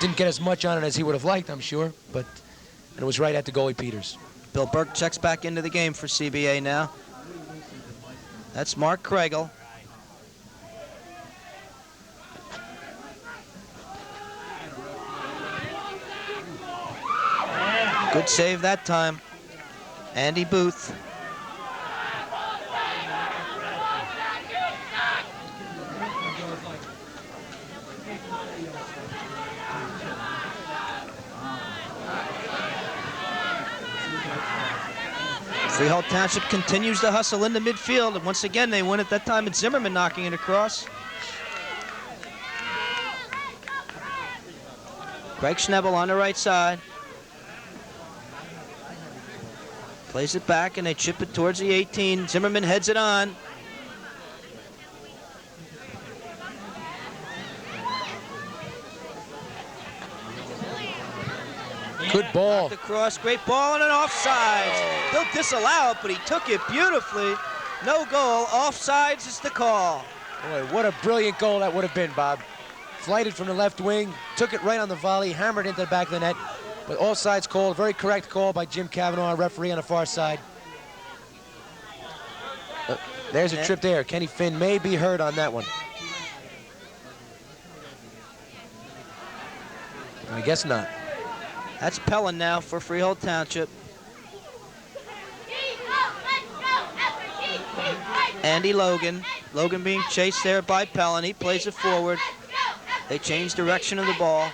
Didn't get as much on it as he would have liked, I'm sure, but and it was right at the goalie Peters. Bill Burke checks back into the game for CBA now. That's Mark Kregel. Good save that time. Andy Booth. Freehold Township continues to hustle into midfield, and once again they win. At that time it's Zimmerman knocking it across. Greg Schnebel on the right side. Plays it back and they chip it towards the 18. Zimmerman heads it on. Good ball. Knocked across, great ball and an offside. They'll disallow it, but he took it beautifully. No goal, offsides is the call. Boy, what a brilliant goal that would have been, Bob. Flighted from the left wing, took it right on the volley, hammered into the back of the net. But offsides called, very correct call by Jim Cavanaugh, our referee on the far side. There's a trip there. Kenny Finn may be hurt on that one. I guess not. That's Pellin now for Freehold Township. Andy Logan. Logan being chased there by Pellin. He plays it forward. They change direction of the ball.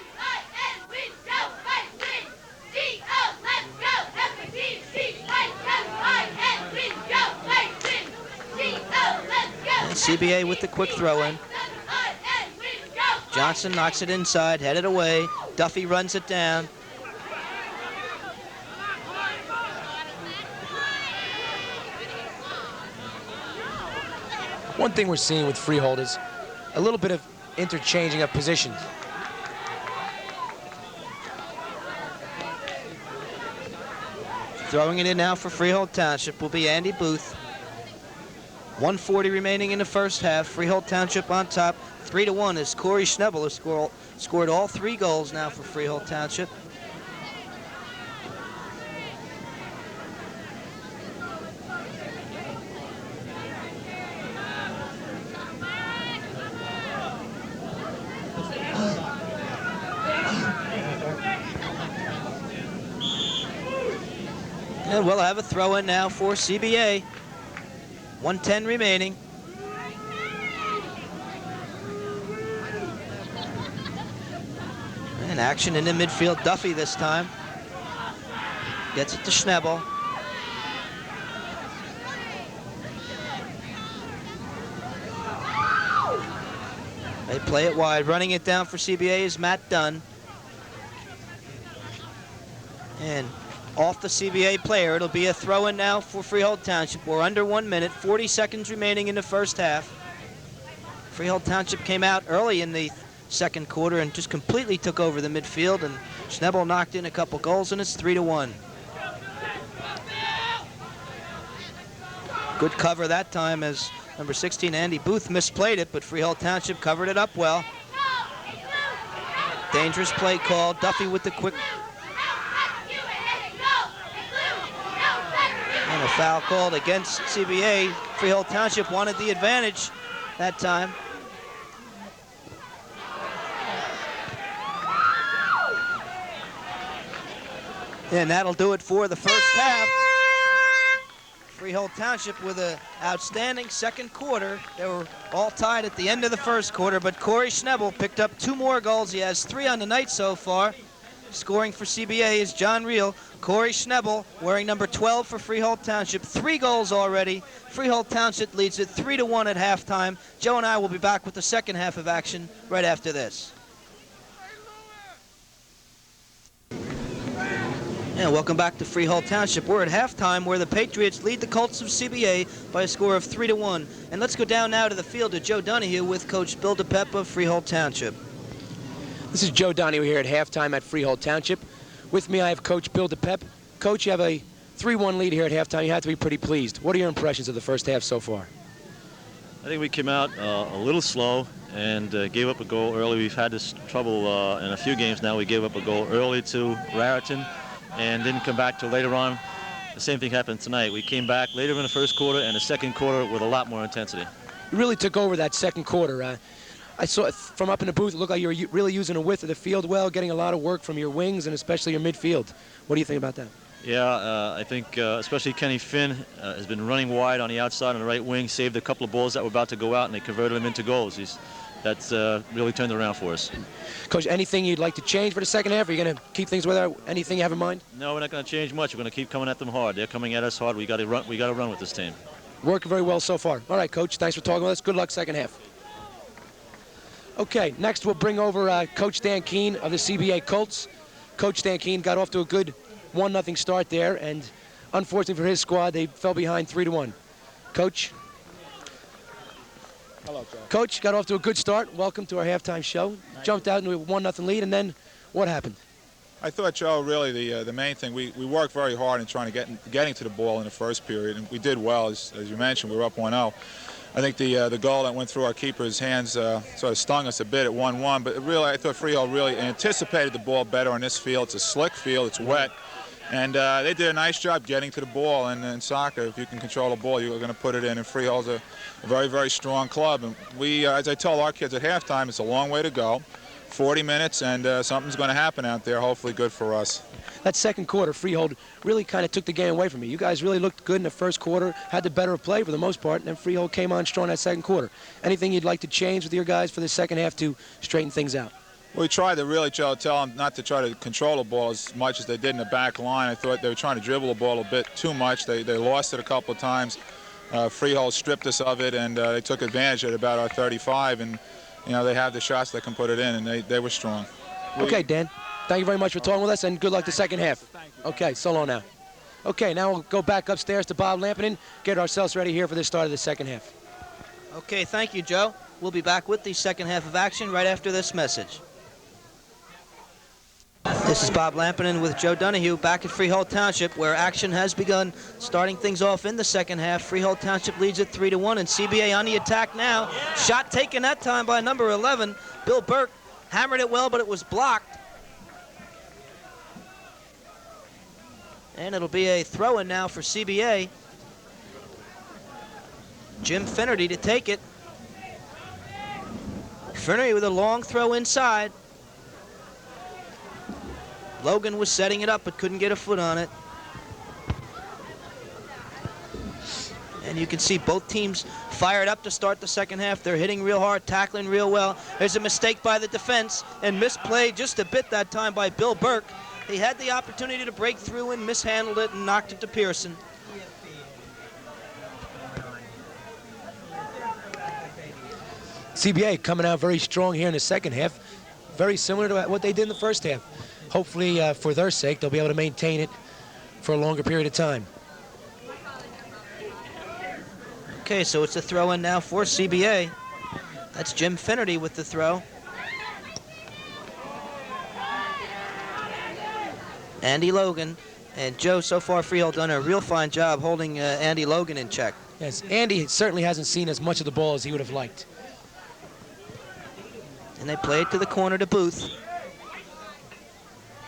And CBA with the quick throw in. Johnson knocks it inside, headed away. Duffy runs it down. One thing we're seeing with Freehold is a little bit of interchanging of positions. Throwing it in now for Freehold Township will be Andy Booth. 1:40 remaining in the first half. Freehold Township on top, 3-1 as Corey Schnebel has scored all 3 goals now for Freehold Township. And we'll have a throw in now for CBA. 1:10 remaining. And action in the midfield. Duffy this time. Gets it to Schnebel. They play it wide. Running it down for CBA is Matt Dunn. And off the CBA player, it'll be a throw-in now for Freehold Township. We're under 1 minute, 40 seconds remaining in the first half. Freehold Township came out early in the second quarter and just completely took over the midfield, and Schnebel knocked in a couple goals, and it's 3-1. Good cover that time as number 16, Andy Booth, misplayed it, but Freehold Township covered it up well. Dangerous play call. Duffy with the quick. And a foul called against CBA. Freehold Township wanted the advantage that time. And that'll do it for the first half. Freehold Township with an outstanding second quarter. They were all tied at the end of the first quarter, but Corey Schnebel picked up 2 more goals. He has 3 on the night so far. Scoring for CBA is John Reel. Corey Schnebel wearing number 12 for Freehold Township. 3 goals already. Freehold Township leads it 3-1 at halftime. Joe and I will be back with the second half of action right after this. And welcome back to Freehold Township. We're at halftime where the Patriots lead the Colts of CBA by a score of 3-1. And let's go down now to the field to Joe Donahue with Coach Bill DePep of Freehold Township. This is Joe Donahue here at halftime at Freehold Township. With me, I have Coach Bill DePep. Coach, you have a 3-1 lead here at halftime. You have to be pretty pleased. What are your impressions of the first half so far? I think we came out a little slow and gave up a goal early. We've had this trouble in a few games now. We gave up a goal early to Raritan and didn't come back till later on. The same thing happened tonight. We came back later in the first quarter and the second quarter with a lot more intensity. You really took over that second quarter. I saw from up in the booth, it looked like you were really using the width of the field well, getting a lot of work from your wings and especially your midfield. What do you think about that? Yeah, I think especially Kenny Finn has been running wide on the outside on the right wing, saved a couple of balls that were about to go out, and they converted them into goals. He's that's really turned it around for us. Coach, anything you'd like to change for the second half? Are you going to keep things with her? Anything you have in mind? No, we're not going to change much. We're going to keep coming at them hard. They're coming at us hard. We got to run. We got to run with this team. Working very well so far. All right, Coach. Thanks for talking with us. Good luck second half. Okay, next we'll bring over Coach Dan Keene of the CBA Colts. Coach Dan Keene got off to a good 1-0 start there, and unfortunately for his squad, they fell behind 3-1. Coach? Hello, Joe. Coach, got off to a good start. Welcome to our halftime show. Jumped out into a 1-0 lead, and then what happened? I thought, Joe, really the main thing, we worked very hard in trying to getting to the ball in the first period, and we did well. As you mentioned, we were up 1-0. I think the goal that went through our keeper's hands sort of stung us a bit at 1-1, but really I thought Freehold really anticipated the ball better on this field. It's a slick field, it's wet, and they did a nice job getting to the ball. And in soccer, if you can control the ball, you're going to put it in, and Freehold's a very, very strong club. And we, as I told our kids at halftime, it's a long way to go. 40 minutes, and something's going to happen out there, hopefully good for us. That second quarter, Freehold really kind of took the game away from you. You guys really looked good in the first quarter, had the better of play for the most part, and then Freehold came on strong that second quarter. Anything you'd like to change with your guys for the second half to straighten things out? Well, we tried to really, Joe, tell them not to try to control the ball as much as they did in the back line. I thought they were trying to dribble the ball a bit too much. They lost it a couple of times. Freehold stripped us of it, and they took advantage at about our 35, and you know, they have the shots that can put it in, and they were strong. Okay, Dan. Thank you very much for talking with us, and good luck the second half. Okay, so long now. Okay, now we'll go back upstairs to Bob Lampinen, get ourselves ready here for the start of the second half. Okay, thank you, Joe. We'll be back with the second half of action right after this message. This is Bob Lampinen with Joe Donahue back at Freehold Township, where action has begun. Starting things off in the second half, Freehold Township leads it 3-1, and CBA on the attack now. Shot taken that time by number 11. Bill Burke hammered it well, but it was blocked. And it'll be a throw-in now for CBA. Jim Finnerty to take it. Finnerty with a long throw inside. Logan was setting it up but couldn't get a foot on it. And you can see both teams fired up to start the second half. They're hitting real hard, tackling real well. There's a mistake by the defense and misplayed just a bit that time by Bill Burke. He had the opportunity to break through and mishandled it and knocked it to Pearson. CBA coming out very strong here in the second half, very similar to what they did in the first half. Hopefully, for their sake, they'll be able to maintain it for a longer period of time. Okay, so it's a throw-in now for CBA. That's Jim Finnerty with the throw. Andy Logan. And Joe, so far Freehold done a real fine job holding Andy Logan in check. Yes, Andy certainly hasn't seen as much of the ball as he would have liked. And they play it to the corner to Booth.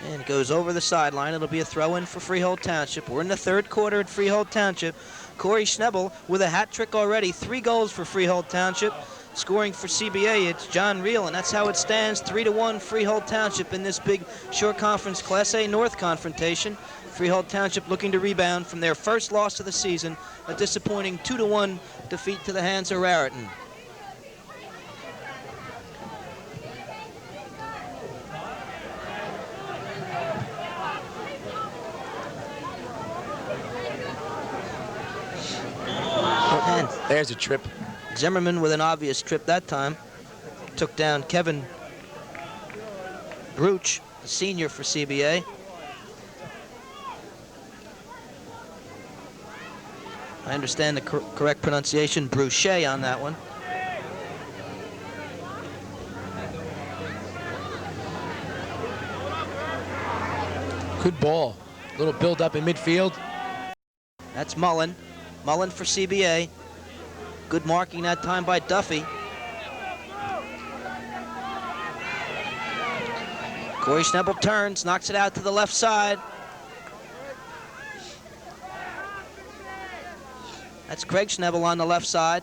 And it goes over the sideline. It'll be a throw-in for Freehold Township. We're in the third quarter at Freehold Township. Corey Schnebel with a hat trick already. 3 goals for Freehold Township. Scoring for CBA, it's John Reel, and that's how it stands, 3-1 Freehold Township in this big short conference Class A North confrontation. Freehold Township looking to rebound from their first loss of the season, a disappointing 2-1 defeat to the hands of Raritan. And there's a trip. Zimmerman with an obvious trip that time. Took down Kevin Bruch, the senior for CBA. I understand the correct pronunciation, Bruchet, on that one. Good ball. Little build-up in midfield. That's Mullen. Mullen for CBA. Good marking that time by Duffy. Corey Schnebel turns, knocks it out to the left side. That's Craig Schnebel on the left side.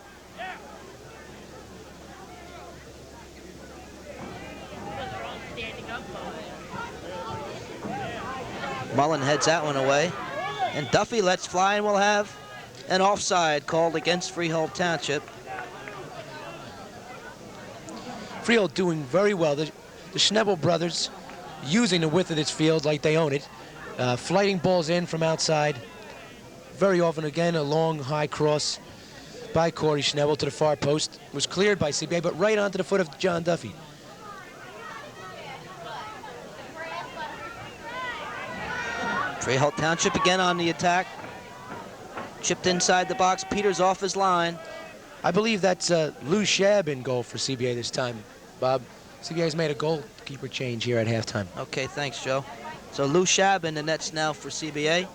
Mullen heads that one away. And Duffy lets fly, and we'll have an offside called against Freehold Township. Freehold doing very well. The Schnebel brothers using the width of this field like they own it. Flighting balls in from outside. Very often, again, a long, high cross by Corey Schnebel to the far post. Was cleared by CBA, but right onto the foot of John Duffy. Freehold Township again on the attack. Chipped inside the box. Peters off his line. I believe that's Lou Shab in goal for CBA this time, Bob. CBA's made a goalkeeper change here at halftime. Okay, thanks, Joe. So Lou Shab in the nets now for CBA.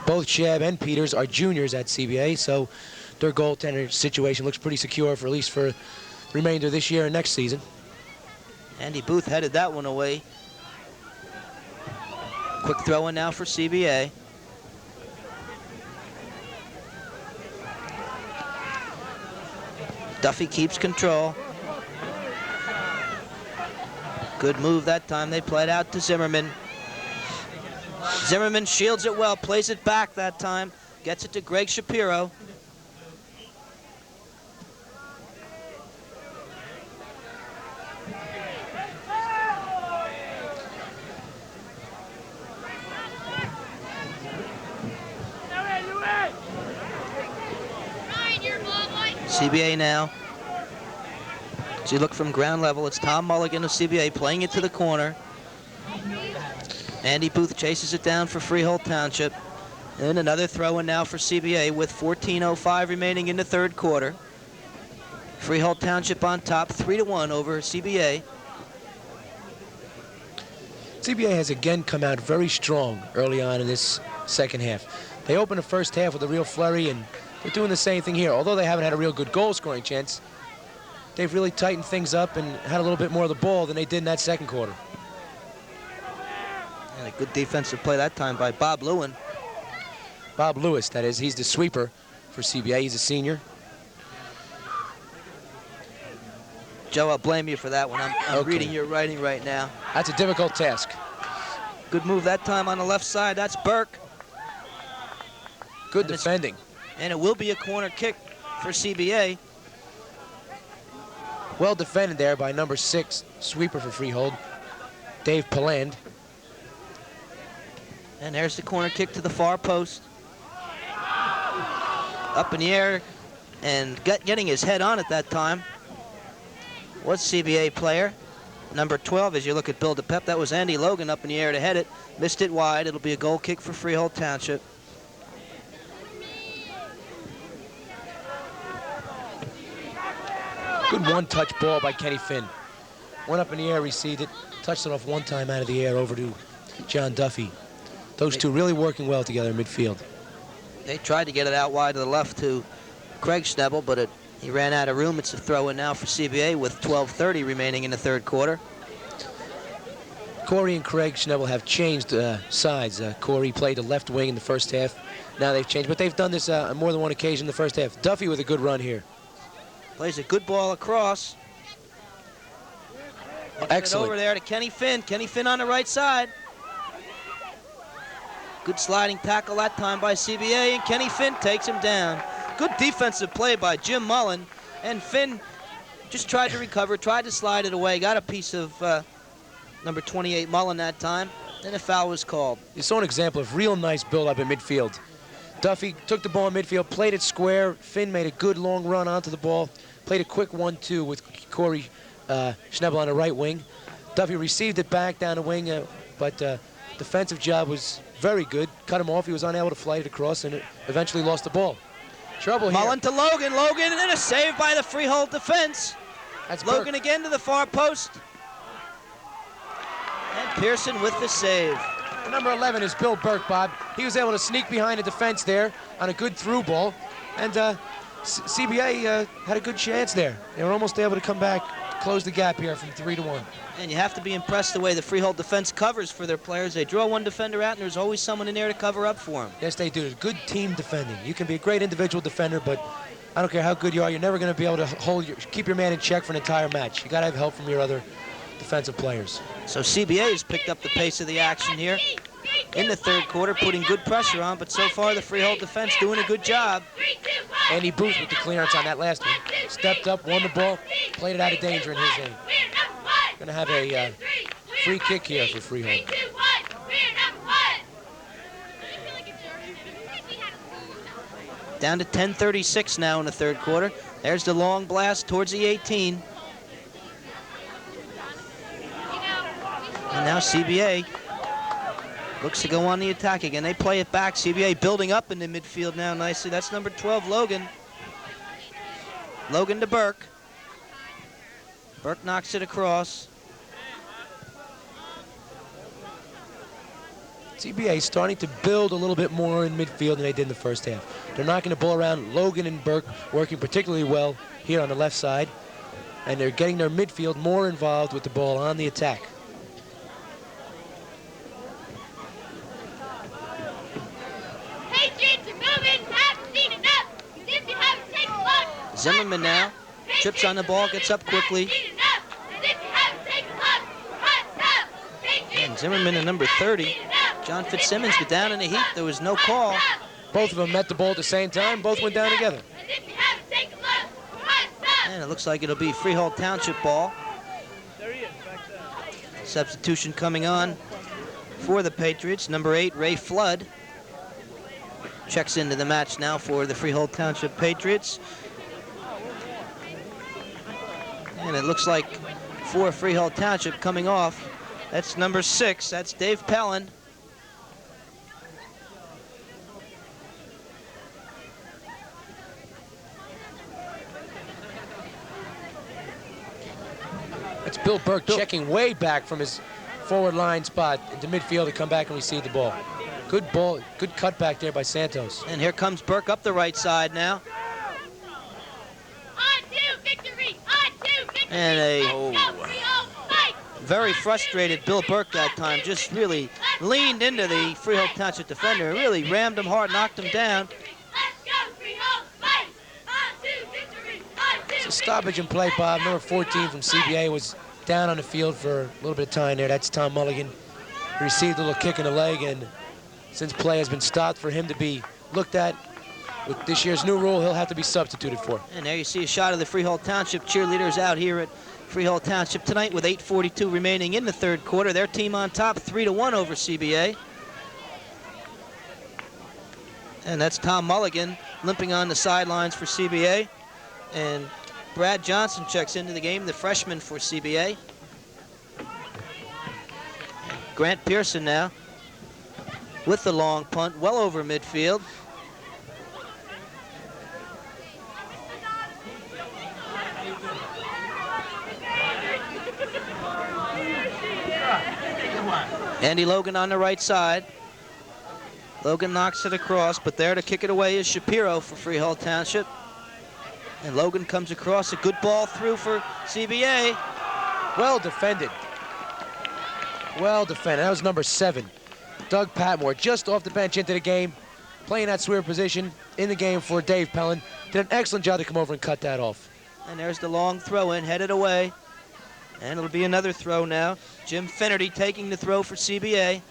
Both Shab and Peters are juniors at CBA, so their goaltender situation looks pretty secure for at least for the remainder of this year and next season. Andy Booth headed that one away. Quick throw in now for CBA. Duffy keeps control. Good move that time. They played out to Zimmerman. Zimmerman shields it well, plays it back that time. Gets it to Greg Shapiro. CBA now. As you look from ground level, it's Tom Mulligan of CBA playing it to the corner. Andy Booth chases it down for Freehold Township. And another throw in now for CBA with 14:05 remaining in the third quarter. Freehold Township on top, 3-1 over CBA. CBA has again come out very strong early on in this second half. They opened the first half with a real flurry, and they're doing the same thing here. Although they haven't had a real good goal-scoring chance, they've really tightened things up and had a little bit more of the ball than they did in that second quarter. And a good defensive play that time by Bob Lewin. Bob Lewis, that is. He's the sweeper for CBA. He's a senior. Joe, I'll blame you for that one. I'm Okay. reading your writing right now. That's a difficult task. Good move that time on the left side. That's Burke. Good And it's- defending. And it will be a corner kick for CBA. Well defended there by number 6, sweeper for Freehold, Dave Paland. And there's the corner kick to the far post. Up in the air and getting his head on at that time was CBA player. Number 12, as you look at Bill DePep, that was Andy Logan up in the air to head it. Missed it wide. It'll be a goal kick for Freehold Township. Good one-touch ball by Kenny Finn. Went up in the air, received it, touched it off one time out of the air over to John Duffy. Those two really working well together in midfield. They tried to get it out wide to the left to Craig Schnebel, but he ran out of room. It's a throw in now for CBA with 12:30 remaining in the third quarter. Corey and Craig Schnebel have changed sides. Corey played the left wing in the first half. Now they've changed, but they've done this on more than one occasion in the first half. Duffy with a good run here. Plays a good ball across. Excellent. Over there to Kenny Finn. Kenny Finn on the right side. Good sliding tackle that time by CBA, and Kenny Finn takes him down. Good defensive play by Jim Mullen, and Finn just tried to recover, tried to slide it away, got a piece of number 28 Mullen that time, and a foul was called. You saw an example of real nice build-up in midfield. Duffy took the ball in midfield, played it square. Finn made a good long run onto the ball, played a quick 1-2 with Corey Schnebel on the right wing. Duffy received it back down the wing, but defensive job was very good. Cut him off. He was unable to flight it across and eventually lost the ball. Trouble here. Mullen to Logan. Logan, and a save by the Freehold defense. That's Logan Burke. again to the far post. And Pearson with the save. Number 11 is Bill Burke, Bob. He was able to sneak behind the defense there on a good through ball. And CBA had a good chance there. They were almost able to come back, close the gap here from 3-1. And you have to be impressed the way the Freehold defense covers for their players. They draw one defender out, and there's always someone in there to cover up for them. Yes, they do. It's good team defending. You can be a great individual defender, but I don't care how good you are, you're never going to be able to keep your man in check for an entire match. You got to have help from your other defensive players. So CBA has picked up the pace of the action here. in the third quarter, putting good pressure on, but so far the Freehold defense doing a good job. Andy Booth with the clearance on that last one. Stepped up, won the ball, played it out of danger in his end. Going to have a free kick here for Freehold. Down to 10:36 now in the third quarter. There's the long blast towards the 18. And now CBA looks to go on the attack again. They play it back. CBA building up in the midfield now nicely. That's number 12, Logan. Logan to Burke. Burke knocks it across. CBA starting to build a little bit more in midfield than they did in the first half. They're knocking the ball around. Logan and Burke working particularly well here on the left side. And they're getting their midfield more involved with the ball on the attack. Zimmerman now trips on the ball, gets up quickly. And Zimmerman at number 30. John Fitzsimmons go down in the heat. There was no call. Both of them met the ball at the same time. Both went down together. And it looks like it'll be Freehold Township ball. Substitution coming on for the Patriots. Number 8, Ray Flood, checks into the match now for the Freehold Township Patriots. And it looks like for Freehold Township coming off, that's number 6. That's Dave Pellin. It's Bill Burke checking way back from his forward line spot into midfield to come back and receive the ball. Good ball, good cut back there by Santos. And here comes Burke up the right side now. And a very frustrated Bill Burke that time, just really leaned into the Freehold Township defender, really rammed him hard, knocked him down. It's a stoppage in play, Bob. Number 14 from CBA was down on the field for a little bit of time there. That's Tom Mulligan. He received a little kick in the leg, and since play has been stopped for him to be looked at, with this year's new rule, he'll have to be substituted for. And there you see a shot of the Freehold Township cheerleaders out here at Freehold Township tonight with 8:42 remaining in the third quarter. Their team on top, 3-1 over CBA. And that's Tom Mulligan limping on the sidelines for CBA. And Brad Johnson checks into the game, the freshman for CBA. Grant Pearson now with the long punt, well over midfield. Andy Logan on the right side. Logan knocks it across, but there to kick it away is Shapiro for Freehold Township. And Logan comes across, a good ball through for CBA. Well defended. Well defended. That was number 7. Doug Patmore just off the bench into the game, playing that sweeper position in the game for Dave Pellin. Did an excellent job to come over and cut that off. And there's the long throw in, headed away. And it'll be another throw now. Jim Finnerty taking the throw for CBA.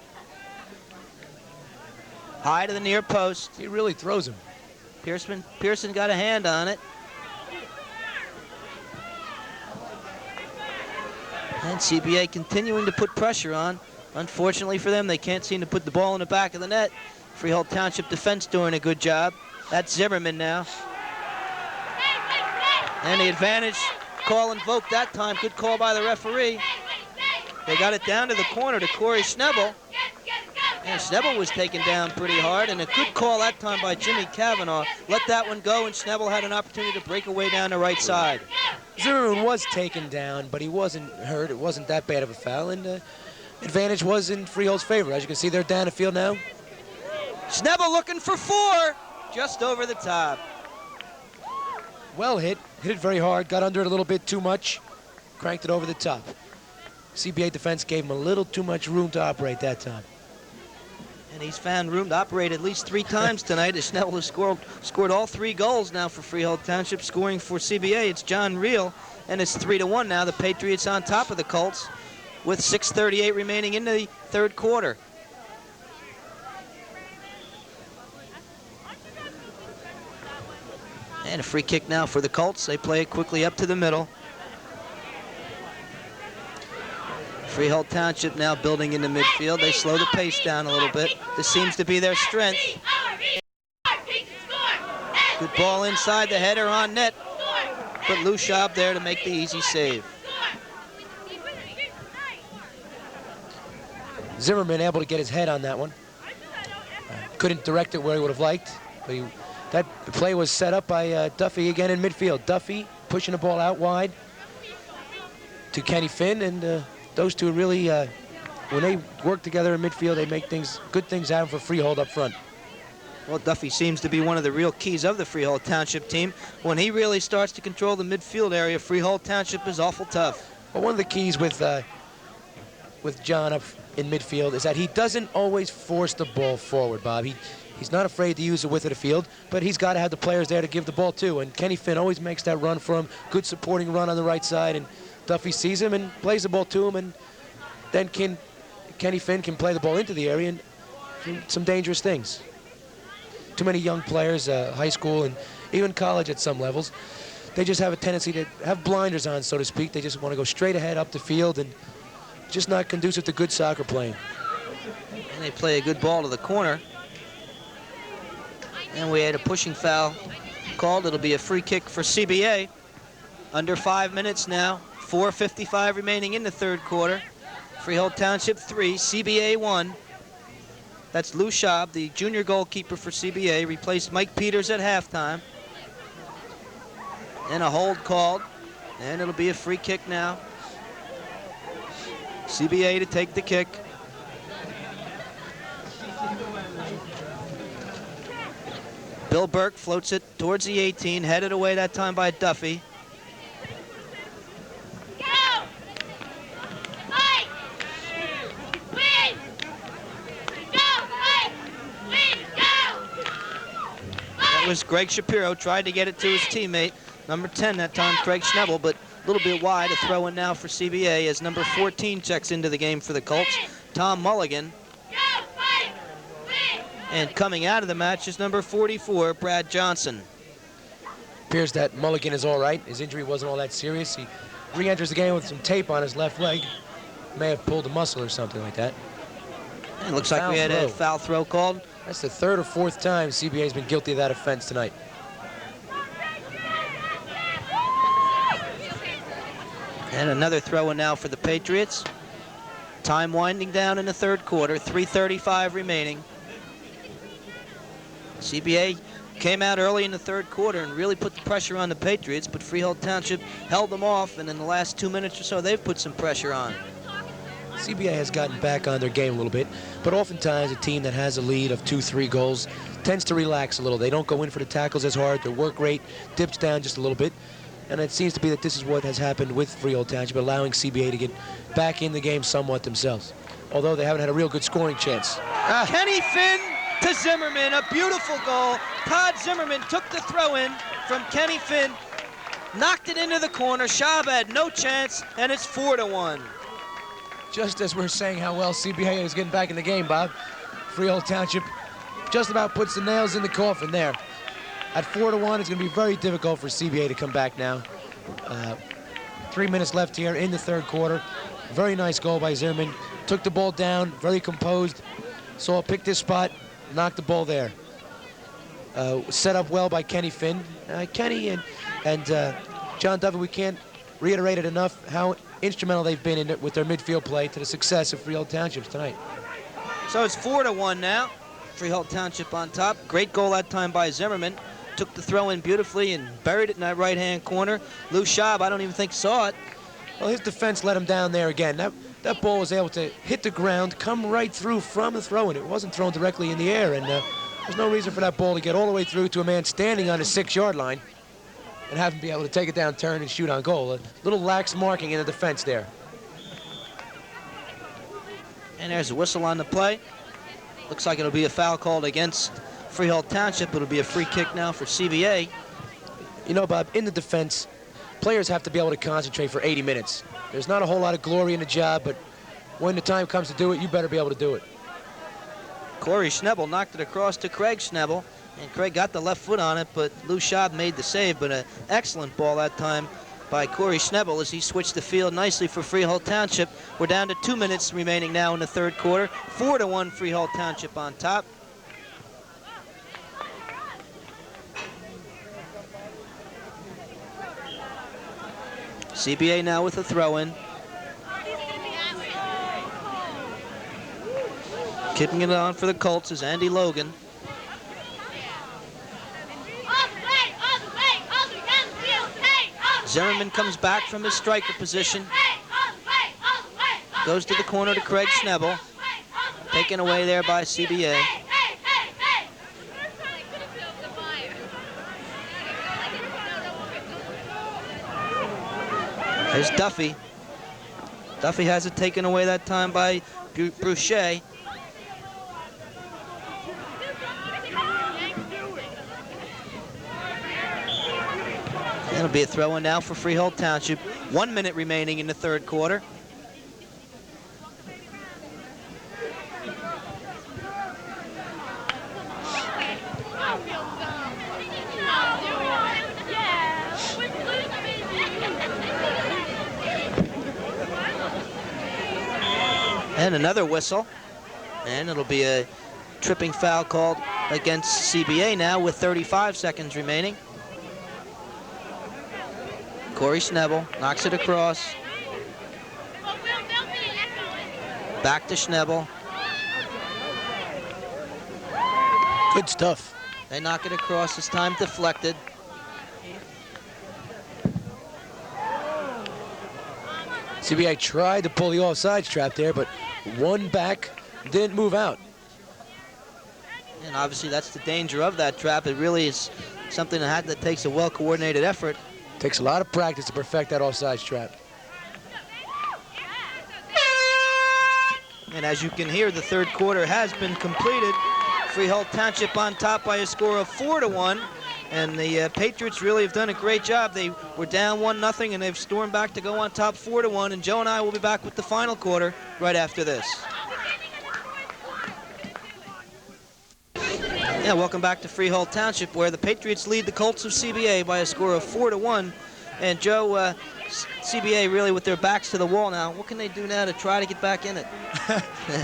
High to the near post. He really throws him. Pearson got a hand on it. And CBA continuing to put pressure on. Unfortunately for them, they can't seem to put the ball in the back of the net. Freehold Township defense doing a good job. That's Zimmerman now. And the advantage call invoked that time. Good call by the referee. They got it down to the corner to Corey Schnebel. And Schnebel was taken down pretty hard, and a good call that time by Jimmy Cavanaugh. Let that one go, and Schnebel had an opportunity to break away down the right side. Zimmerman was taken down, but he wasn't hurt. It wasn't that bad of a foul, and the advantage was in Freehold's favor. As you can see, they're down the field now. Schnebel looking for 4, just over the top. Well hit it very hard, got under it a little bit too much, cranked it over the top. CBA defense gave him a little too much room to operate that time. And he's found room to operate at least 3 times tonight, as Schnebel has scored all 3 goals now for Freehold Township. Scoring for CBA, it's John Reel, and it's 3-1 now. The Patriots on top of the Colts with 6:38 remaining in the third quarter. And a free kick now for the Colts. They play it quickly up to the middle. Freehold Township now building into midfield. They slow the pace down a little bit. This seems to be their strength. Good ball inside, the header on net. But Lushab there to make the easy save. Zimmerman able to get his head on that one. Couldn't direct it where he would have liked, but that play was set up by Duffy again in midfield. Duffy pushing the ball out wide to Kenny Finn, and those two really, when they work together in midfield, they make good things happen for Freehold up front. Well, Duffy seems to be one of the real keys of the Freehold Township team. When he really starts to control the midfield area, Freehold Township is awful tough. Well, one of the keys with John up in midfield is that he doesn't always force the ball forward, Bob. He's not afraid to use the width of the field, but he's got to have the players there to give the ball to. And Kenny Finn always makes that run for him, good supporting run on the right side, and Duffy sees him and plays the ball to him, and then Kenny Finn can play the ball into the area and do some dangerous things. Too many young players, high school and even college at some levels, they just have a tendency to have blinders on, so to speak. They just want to go straight ahead up the field and just not conducive to good soccer playing. And they play a good ball to the corner. And we had a pushing foul called. It'll be a free kick for CBA. Under 5 minutes now. 4:55 remaining in the third quarter. Freehold Township 3, CBA 1. That's Lou Schaub, the junior goalkeeper for CBA, replaced Mike Peters at halftime. And a hold called. And it'll be a free kick now. CBA to take the kick. Bill Burke floats it towards the 18, headed away that time by Duffy. That was Greg Shapiro, tried to get it to his teammate. Number 10 that time, Craig Schnebel, but a little bit wide. A throw in now for CBA as number 14 checks into the game for the Colts, Tom Mulligan. And coming out of the match is number 44, Brad Johnson. Appears that Mulligan is all right. His injury wasn't all that serious. He re-enters the game with some tape on his left leg. May have pulled a muscle or something like that. And it looks like we had a foul throw called. That's the third or fourth time CBA's been guilty of that offense tonight. And another throw in now for the Patriots. Time winding down in the third quarter, 3:35 remaining. CBA came out early in the third quarter and really put the pressure on the Patriots, but Freehold Township held them off, and in the last 2 minutes or so, they've put some pressure on. CBA has gotten back on their game a little bit, but oftentimes a team that has a lead of 2-3 goals tends to relax a little. They don't go in for the tackles as hard. Their work rate dips down just a little bit, and it seems to be that this is what has happened with Freehold Township, allowing CBA to get back in the game somewhat themselves, although they haven't had a real good scoring chance. Kenny Finn to Zimmerman, a beautiful goal. Todd Zimmerman took the throw in from Kenny Finn, knocked it into the corner. Schaub had no chance, and it's 4-1. Just as we're saying how well CBA is getting back in the game, Bob, Freehold Township just about puts the nails in the coffin there. At 4-1, it's going to be very difficult for CBA to come back now. 3 minutes left here in the third quarter. Very nice goal by Zimmerman. Took the ball down, very composed. Saw picked his spot, knocked the ball there. Set up well by Kenny Finn. Kenny and John Duffy, we can't reiterate it enough how instrumental they've been in it with their midfield play to the success of Freehold Township tonight. So it's 4-1 now. Freehold Township on top. Great goal that time by Zimmerman. Took the throw in beautifully and buried it in that right-hand corner. Lou Schaub, I don't even think saw it. Well, his defense let him down there again. That ball was able to hit the ground, come right through from the throw-in. It wasn't thrown directly in the air, and there's no reason for that ball to get all the way through to a man standing on the 6-yard line and have him be able to take it down, turn, and shoot on goal. A little lax marking in the defense there. And there's a whistle on the play. Looks like it'll be a foul called against Freehold Township. It'll be a free kick now for CBA. You know, Bob, in the defense, players have to be able to concentrate for 80 minutes. There's not a whole lot of glory in the job, but when the time comes to do it, you better be able to do it. Corey Schnebel knocked it across to Craig Schnebel. And Craig got the left foot on it, but Lou Schaub made the save, but an excellent ball that time by Corey Schnebel as he switched the field nicely for Freehold Township. We're down to 2 minutes remaining now in the third quarter. 4-1 Freehold Township on top. CBA now with a throw-in. Kicking it on for the Colts is Andy Logan. Zimmerman comes back from his striker position. Goes to the corner to Craig Schnebel. Taken away there by CBA. There's Duffy. Duffy has it taken away that time by Bruchet. It'll be a throw-in now for Freehold Township. 1 minute remaining in the third quarter. And another whistle. And it'll be a tripping foul called against CBA now with 35 seconds remaining. Corey Schnebel knocks it across. Back to Schnebel. Good stuff. They knock it across. This time deflected. CBA tried to pull the offsides trap there, but one back, didn't move out. And obviously that's the danger of that trap. It really is something that takes a well-coordinated effort. Takes a lot of practice to perfect that offsides trap. And as you can hear, the third quarter has been completed. Freehold Township on top by a score of 4-1. And the Patriots really have done a great job. They were down 1-0, and they've stormed back to go on top 4-1. And Joe and I will be back with the final quarter right after this. Yeah, welcome back to Freehold Township, where the Patriots lead the Colts of CBA by a score of 4-1. And Joe, CBA really with their backs to the wall now. What can they do now to try to get back in it?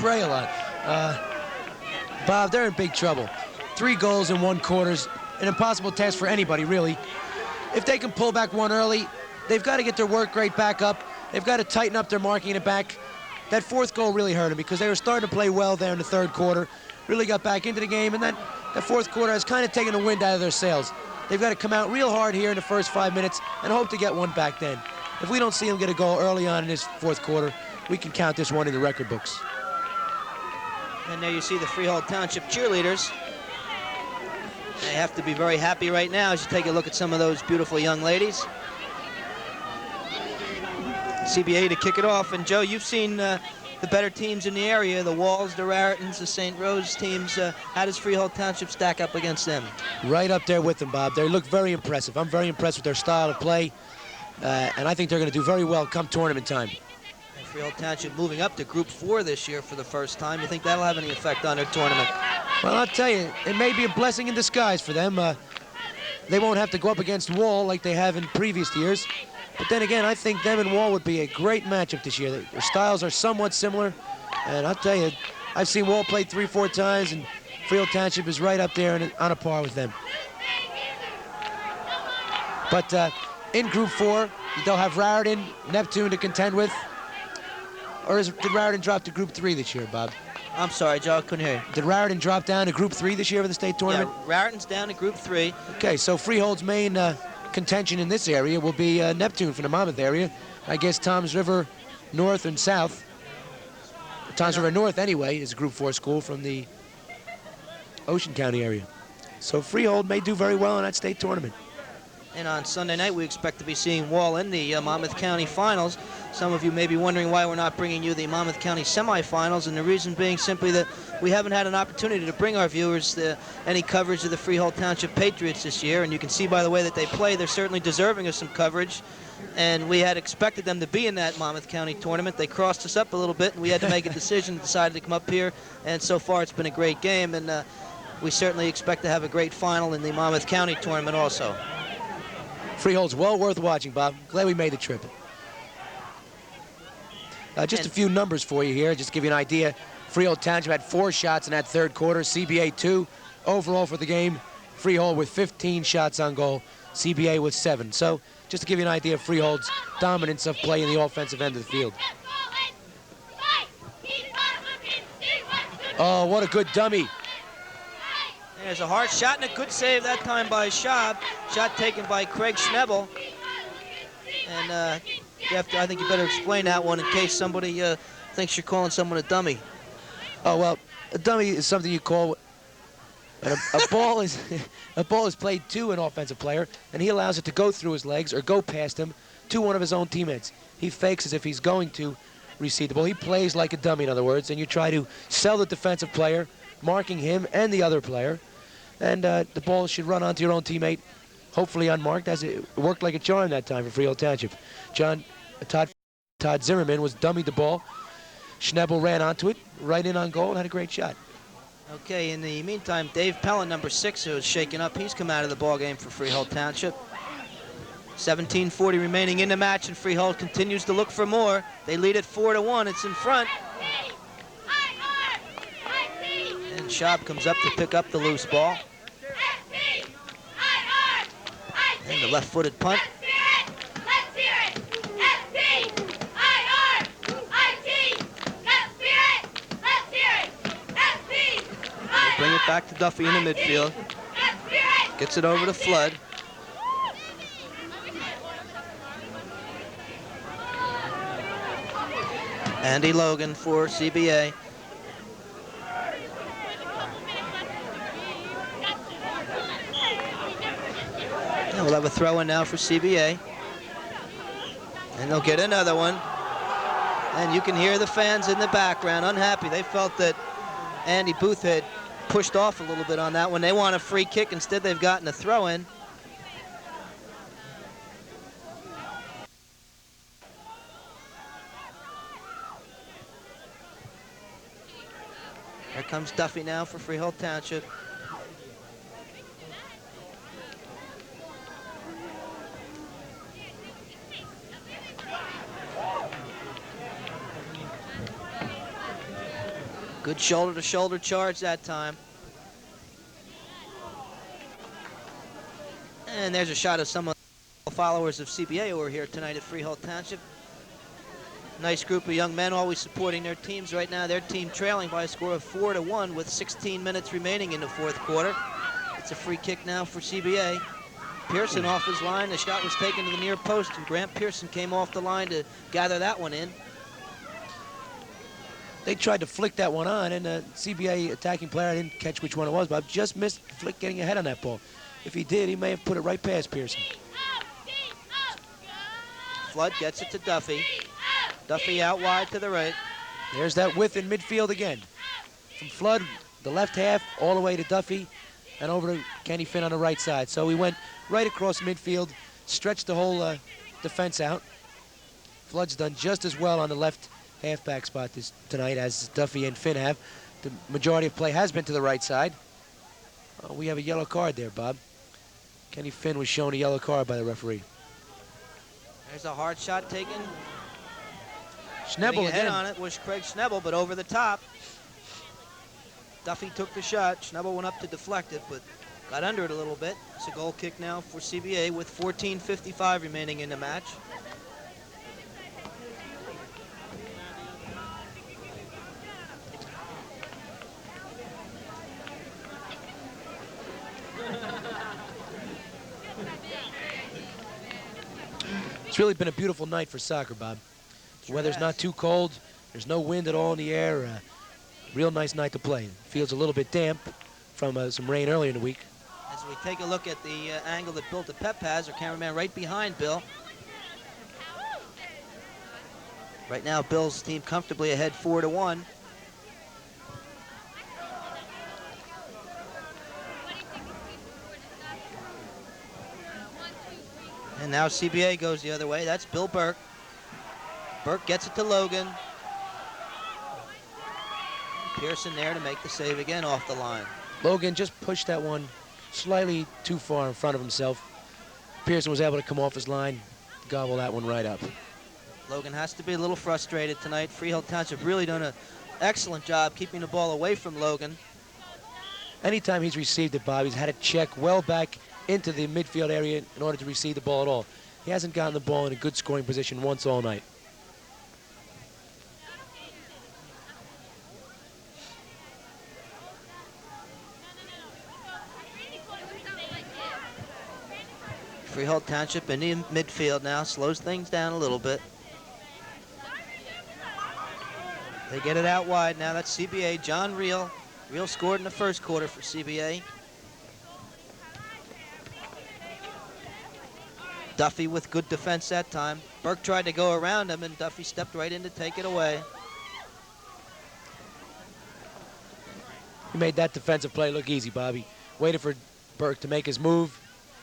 Pray a lot. Bob, they're in big trouble. 3 goals in 1 quarter's an impossible task for anybody, really. If they can pull back one early, they've got to get their work rate back up. They've got to tighten up their marking in the back. That 4th goal really hurt them because they were starting to play well there in the 3rd quarter. Really got back into the game, and that 4th quarter has kind of taken the wind out of their sails. They've got to come out real hard here in the first 5 minutes and hope to get one back then. If we don't see them get a goal early on in this 4th quarter, we can count this one in the record books. And there you see the Freehold Township cheerleaders. They have to be very happy right now as you take a look at some of those beautiful young ladies. CBA to kick it off. And Joe, you've seen the better teams in the area, the Walls, the Raritons, the St. Rose teams. How does Freehold Township stack up against them? Right up there with them, Bob. They look very impressive. I'm very impressed with their style of play, and I think they're going to do very well come tournament time. And Freehold Township moving up to Group 4 this year for the first time. You think that'll have any effect on their tournament? Well, I'll tell you, it may be a blessing in disguise for them. They won't have to go up against Wall like they have in previous years. But then again, I think them and Wall would be a great matchup this year. Their styles are somewhat similar. And I'll tell you, I've seen Wall play 3-4 times, and Freehold Township is right up there and on a par with them. But in Group 4, they'll have Raritan, Neptune to contend with. Or did Raritan drop to Group 3 this year, Bob? I'm sorry, Joe, I couldn't hear you. Did Raritan drop down to Group 3 this year for the state tournament? Yeah, Raritan's down to Group 3. Okay, so Freehold's main contention in this area will be Neptune from the Monmouth area. I guess Toms River North and South. Toms River North, anyway, is a Group 4 school from the Ocean County area. So Freehold may do very well in that state tournament. And on Sunday night, we expect to be seeing Wall in the Monmouth County Finals. Some of you may be wondering why we're not bringing you the Monmouth County semifinals, and the reason being simply that we haven't had an opportunity to bring our viewers any coverage of the Freehold Township Patriots this year. And you can see by the way that they play, they're certainly deserving of some coverage. And we had expected them to be in that Monmouth County tournament. They crossed us up a little bit, and we had to make a decision, decided to come up here. And so far, it's been a great game. And we certainly expect to have a great final in the Monmouth County tournament also. Freehold's well worth watching, Bob. Glad we made the trip. Just a few numbers for you here, just to give you an idea. Freehold Township had 4 shots in that third quarter, CBA 2. Overall for the game, Freehold with 15 shots on goal, CBA with 7. So just to give you an idea of Freehold's dominance of play in the offensive end of the field. Oh, what a good dummy. There's a hard shot and a good save that time by Schaub. Shot taken by Craig Schnebel. And I think you better explain that one in case somebody thinks you're calling someone a dummy. Oh, well, a dummy is something you call a ball is a ball is played to an offensive player, and he allows it to go through his legs or go past him to one of his own teammates. He fakes as if he's going to receive the ball. He plays like a dummy, in other words, and you try to sell the defensive player, marking him and the other player, and the ball should run onto your own teammate, hopefully unmarked, as it worked like a charm that time for Freehold Township. Todd Zimmerman was dummied the ball. Schnebel ran onto it, right in on goal, and had a great shot. Okay, in the meantime, Dave Pellin, number 6, who is shaken up, he's come out of the ball game for Freehold Township. 17:40 remaining in the match, and Freehold continues to look for more. They lead it 4-1. It's in front. And Schaub comes up to pick up the loose ball. And the left-footed punt. Bring it back to Duffy in the midfield. Gets it over to Flood. Andy Logan for CBA. And we'll have a throw in now for CBA. And they'll get another one. And you can hear the fans in the background unhappy. They felt that Andy Booth had pushed off a little bit on that one. They want a free kick. Instead, they've gotten a throw in. Here comes Duffy now for Freehold Township. Good shoulder-to-shoulder charge that time. And there's a shot of some of the followers of CBA who are here tonight at Freehold Township. Nice group of young men always supporting their teams. Right now, their team trailing by a score of 4-1 with 16 minutes remaining in the fourth quarter. It's a free kick now for CBA. Pearson off his line. The shot was taken to the near post, and Grant Pearson came off the line to gather that one in. They tried to flick that one on, and the CBA attacking player, I didn't catch which one it was, but just missed Flick getting ahead on that ball. If he did, he may have put it right past Pearson. Flood gets it to Duffy. Duffy out wide to the right. There's that width in midfield again. From Flood, the left half, all the way to Duffy, and over to Kenny Finn on the right side. So he went right across midfield, stretched the whole defense out. Flood's done just as well on the left halfback spot tonight as Duffy and Finn have. The majority of play has been to the right side. We have a yellow card there, Bob. Kenny Finn was shown a yellow card by the referee. There's a hard shot taken. Schnebel Head again. on it was Craig Schnebel, but over the top. Duffy took the shot. Schnebel went up to deflect it, but got under it a little bit. It's a goal kick now for CBA with 14:55 remaining in the match. It's really been a beautiful night for soccer, Bob. The weather's not too cold. There's no wind at all in the air. Real nice night to play. Field's a little bit damp from some rain earlier in the week. As we take a look at the angle that Bill DePep has, our cameraman right behind Bill. Right now, Bill's team comfortably ahead 4-1. And now CBA goes the other way. That's Bill Burke. Burke gets it to Logan. Pearson there to make the save again off the line. Logan just pushed that one slightly too far in front of himself. Pearson was able to come off his line, gobble that one right up. Logan has to be a little frustrated tonight. Freehold Township really done an excellent job keeping the ball away from Logan. Anytime he's received it, Bob, he's had to check well back into the midfield area in order to receive the ball at all. He hasn't gotten the ball in a good scoring position once all night. Freehold Township in the midfield now, slows things down a little bit. They get it out wide now. That's CBA. John Reel. Reel scored in the first quarter for CBA. Duffy with good defense that time. Burke tried to go around him, and Duffy stepped right in to take it away. He made that defensive play look easy, Bobby. Waited for Burke to make his move,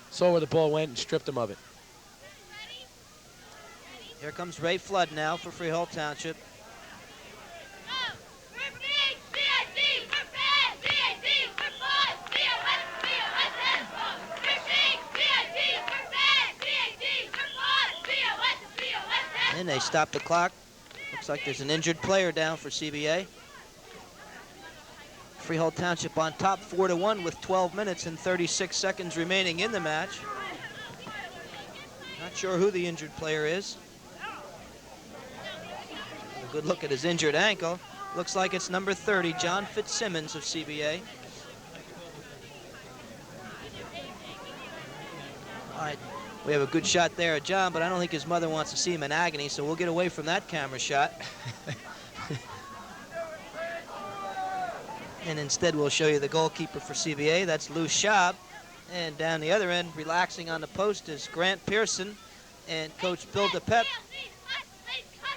saw where the ball went, and stripped him of it. Here comes Ray Flood now for Freehold Township. And they stop the clock. Looks like there's an injured player down for CBA. Freehold Township on top 4-1 with 12 minutes and 36 seconds remaining in the match. Not sure who the injured player is. A good look at his injured ankle. Looks like it's number 30, John Fitzsimmons of CBA. All right, we have a good shot there at John, but I don't think his mother wants to see him in agony, so we'll get away from that camera shot. And instead, we'll show you the goalkeeper for CBA. That's Lou Schaub. And down the other end, relaxing on the post, is Grant Pearson and Coach Bill DePep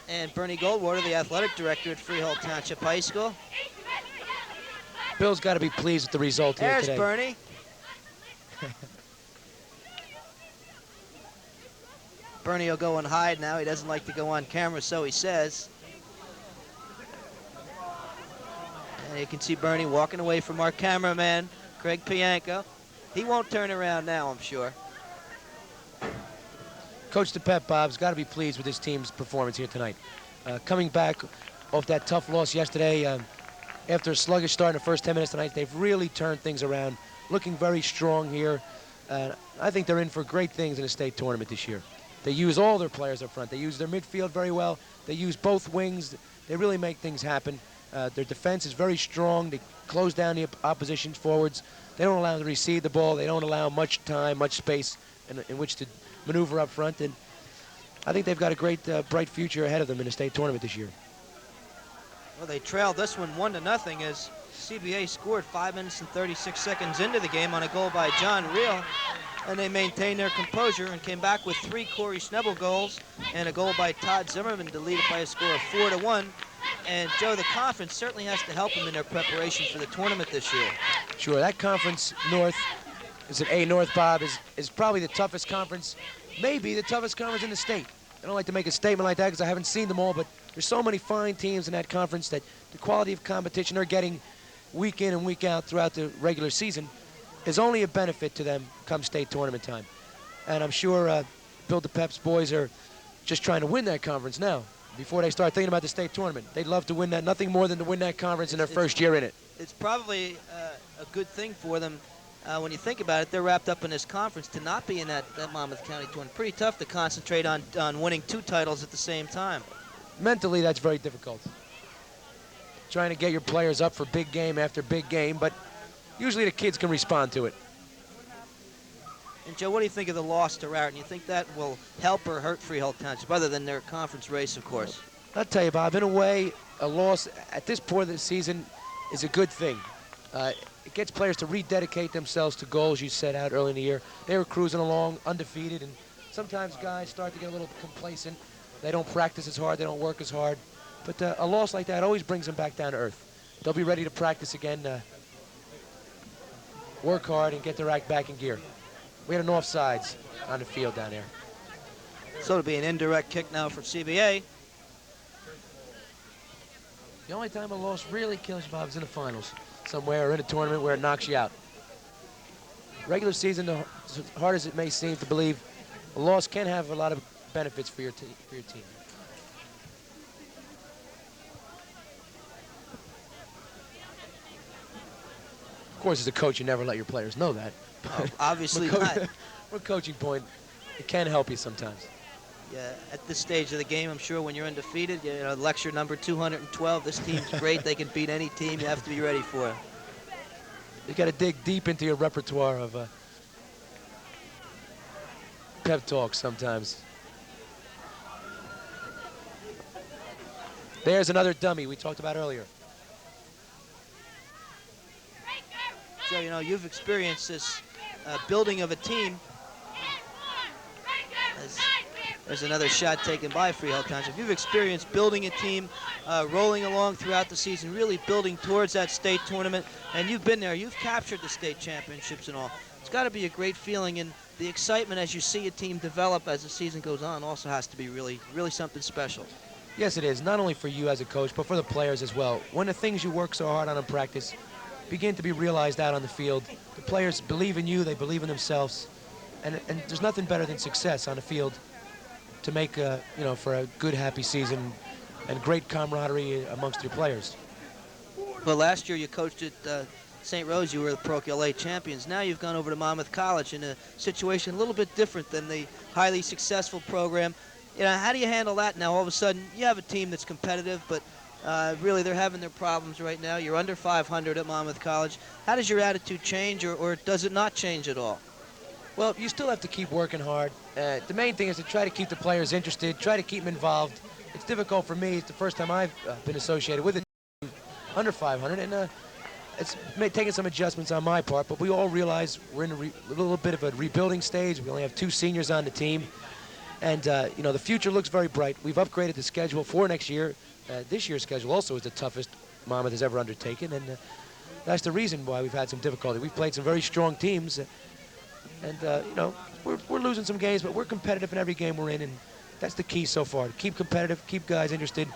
and Bernie Goldwater, the athletic director at Freehold Township High School. Bill's got to be pleased with the result here There's today. Bernie. Bernie will go and hide now. He doesn't like to go on camera, so he says. And you can see Bernie walking away from our cameraman, Craig Pianco. He won't turn around now, I'm sure. Coach DePep, Bob's got to be pleased with his team's performance here tonight. Coming back off that tough loss yesterday, after a sluggish start in the first 10 minutes tonight, they've really turned things around, looking very strong here. I think they're in for great things in the state tournament this year. They use all their players up front. They use their midfield very well. They use both wings. They really make things happen. Their defense is very strong. They close down the opposition's forwards. They don't allow them to receive the ball. They don't allow much time, much space in which to maneuver up front. And I think they've got a great, bright future ahead of them in the state tournament this year. Well, they trailed this one 1-0 as CBA scored 5 minutes and 36 seconds into the game on a goal by John Reel. And they maintained their composure and came back with 3 Corey Schnebel goals and a goal by Todd Zimmerman to lead it by a score of 4-1. And Joe, the conference certainly has to help them in their preparation for the tournament this year. Sure, that conference north, is it A North, Bob, is probably the toughest conference, maybe the toughest conference in the state. I don't like to make a statement like that because I haven't seen them all, but there's so many fine teams in that conference that the quality of competition they're getting week in and week out throughout the regular season is only a benefit to them come state tournament time. And I'm sure Bill DePep's boys are just trying to win that conference now before they start thinking about the state tournament. They'd love to win that, nothing more than to win that conference in their first year in it. It's probably a good thing for them when you think about it. They're wrapped up in this conference to not be in that Monmouth County tournament. Pretty tough to concentrate on winning 2 titles at the same time. Mentally, that's very difficult. Trying to get your players up for big game after big game, but usually the kids can respond to it. And Joe, what do you think of the loss to Raritan? You think that will help or hurt Freehold Township, other than their conference race, of course? I'll tell you, Bob, in a way, a loss at this point of the season is a good thing. It gets players to rededicate themselves to goals you set out early in the year. They were cruising along, undefeated, and sometimes guys start to get a little complacent. They don't practice as hard, they don't work as hard. But a loss like that always brings them back down to earth. They'll be ready to practice again, work hard, and get their act back in gear. We had an offsides on the field down there. So it'll be an indirect kick now for CBA. The only time a loss really kills you, Bob, is in the finals somewhere or in a tournament where it knocks you out. Regular season, as hard as it may seem to believe, a loss can have a lot of benefits for your team. Of course, as a coach, you never let your players know that. Oh, obviously not. From a coaching point, it can help you sometimes. Yeah, at this stage of the game, I'm sure when you're undefeated, you know, lecture number 212, this team's great. They can beat any team. You have to be ready for it. You got to dig deep into your repertoire of pep talks sometimes. There's another dummy we talked about earlier. So, you know, you've experienced this building of a team. There's another shot taken by Freehold Township. You've experienced building a team, rolling along throughout the season, really building towards that state tournament, and you've been there. You've captured the state championships and all. It's got to be a great feeling, and the excitement as you see a team develop as the season goes on also has to be really, really something special. Yes, it is, not only for you as a coach, but for the players as well. When the things you work so hard on in practice begin to be realized out on the field, the players believe in you, they believe in themselves, and there's nothing better than success on the field to make, you know, for a good, happy season and great camaraderie amongst your players. Well, last year you coached at St. Rose. You were the parochial A champions. Now you've gone over to Monmouth College in a situation a little bit different than the highly successful program. You know, how do you handle that now? All of a sudden, you have a team that's competitive, but really they're having their problems right now. You're under 500 at Monmouth College. How does your attitude change, or does it not change at all? Well, you still have to keep working hard. The main thing is to try to keep the players interested, try to keep them involved. It's difficult for me. It's the first time I've been associated with a team under 500, and it's taken some adjustments on my part, but we all realize we're in a little bit of a rebuilding stage. We only have 2 seniors on the team, and you know, the future looks very bright. We've upgraded the schedule for next year. This year's schedule also is the toughest Monmouth has ever undertaken, and that's the reason why we've had some difficulty. We've played some very strong teams, and you know, we're losing some games, but we're competitive in every game we're in, and that's the key so far. To keep competitive, keep guys interested,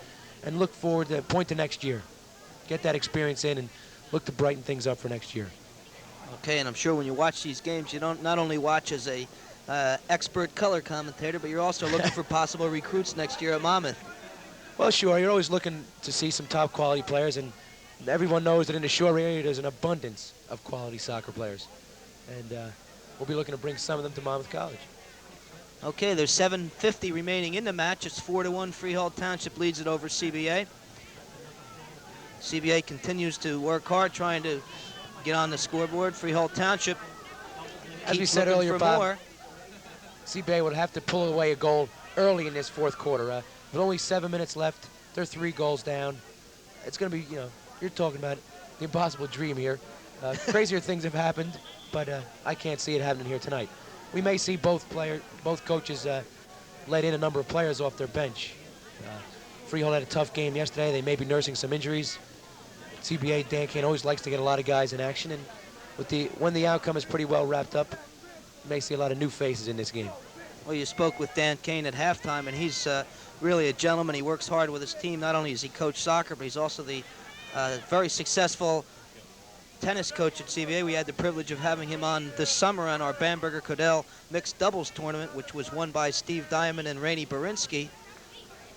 and look forward to point to next year. Get that experience in and look to brighten things up for next year. Okay, and I'm sure when you watch these games, you don't not only watch as a expert color commentator, but you're also looking for possible recruits next year at Monmouth. Well, sure, you're always looking to see some top quality players, and everyone knows that in the Shore area there's an abundance of quality soccer players, and we'll be looking to bring some of them to Monmouth College. Okay, there's 7:50 remaining in the match. It's 4-1. Freehold Township leads it over CBA. CBA continues to work hard trying to get on the scoreboard. Freehold Township, as we said earlier, Bob, CBA would have to pull away a goal early in this 4th quarter. With only 7 minutes left, they're 3 goals down. It's going to be, you know, you're talking about the impossible dream here. Crazier things have happened, but I can't see it happening here tonight. We may see both coaches let in a number of players off their bench. Freehold had a tough game yesterday. They may be nursing some injuries. CBA, Dan Kane always likes to get a lot of guys in action, and when the outcome is pretty well wrapped up, you may see a lot of new faces in this game. Well, you spoke with Dan Kane at halftime, and he's really a gentleman. He works hard with his team. Not only does he coach soccer, but he's also the very successful tennis coach at CBA. We had the privilege of having him on this summer on our Bamberger-Codell mixed doubles tournament, which was won by Steve Diamond and Rainey Berinsky.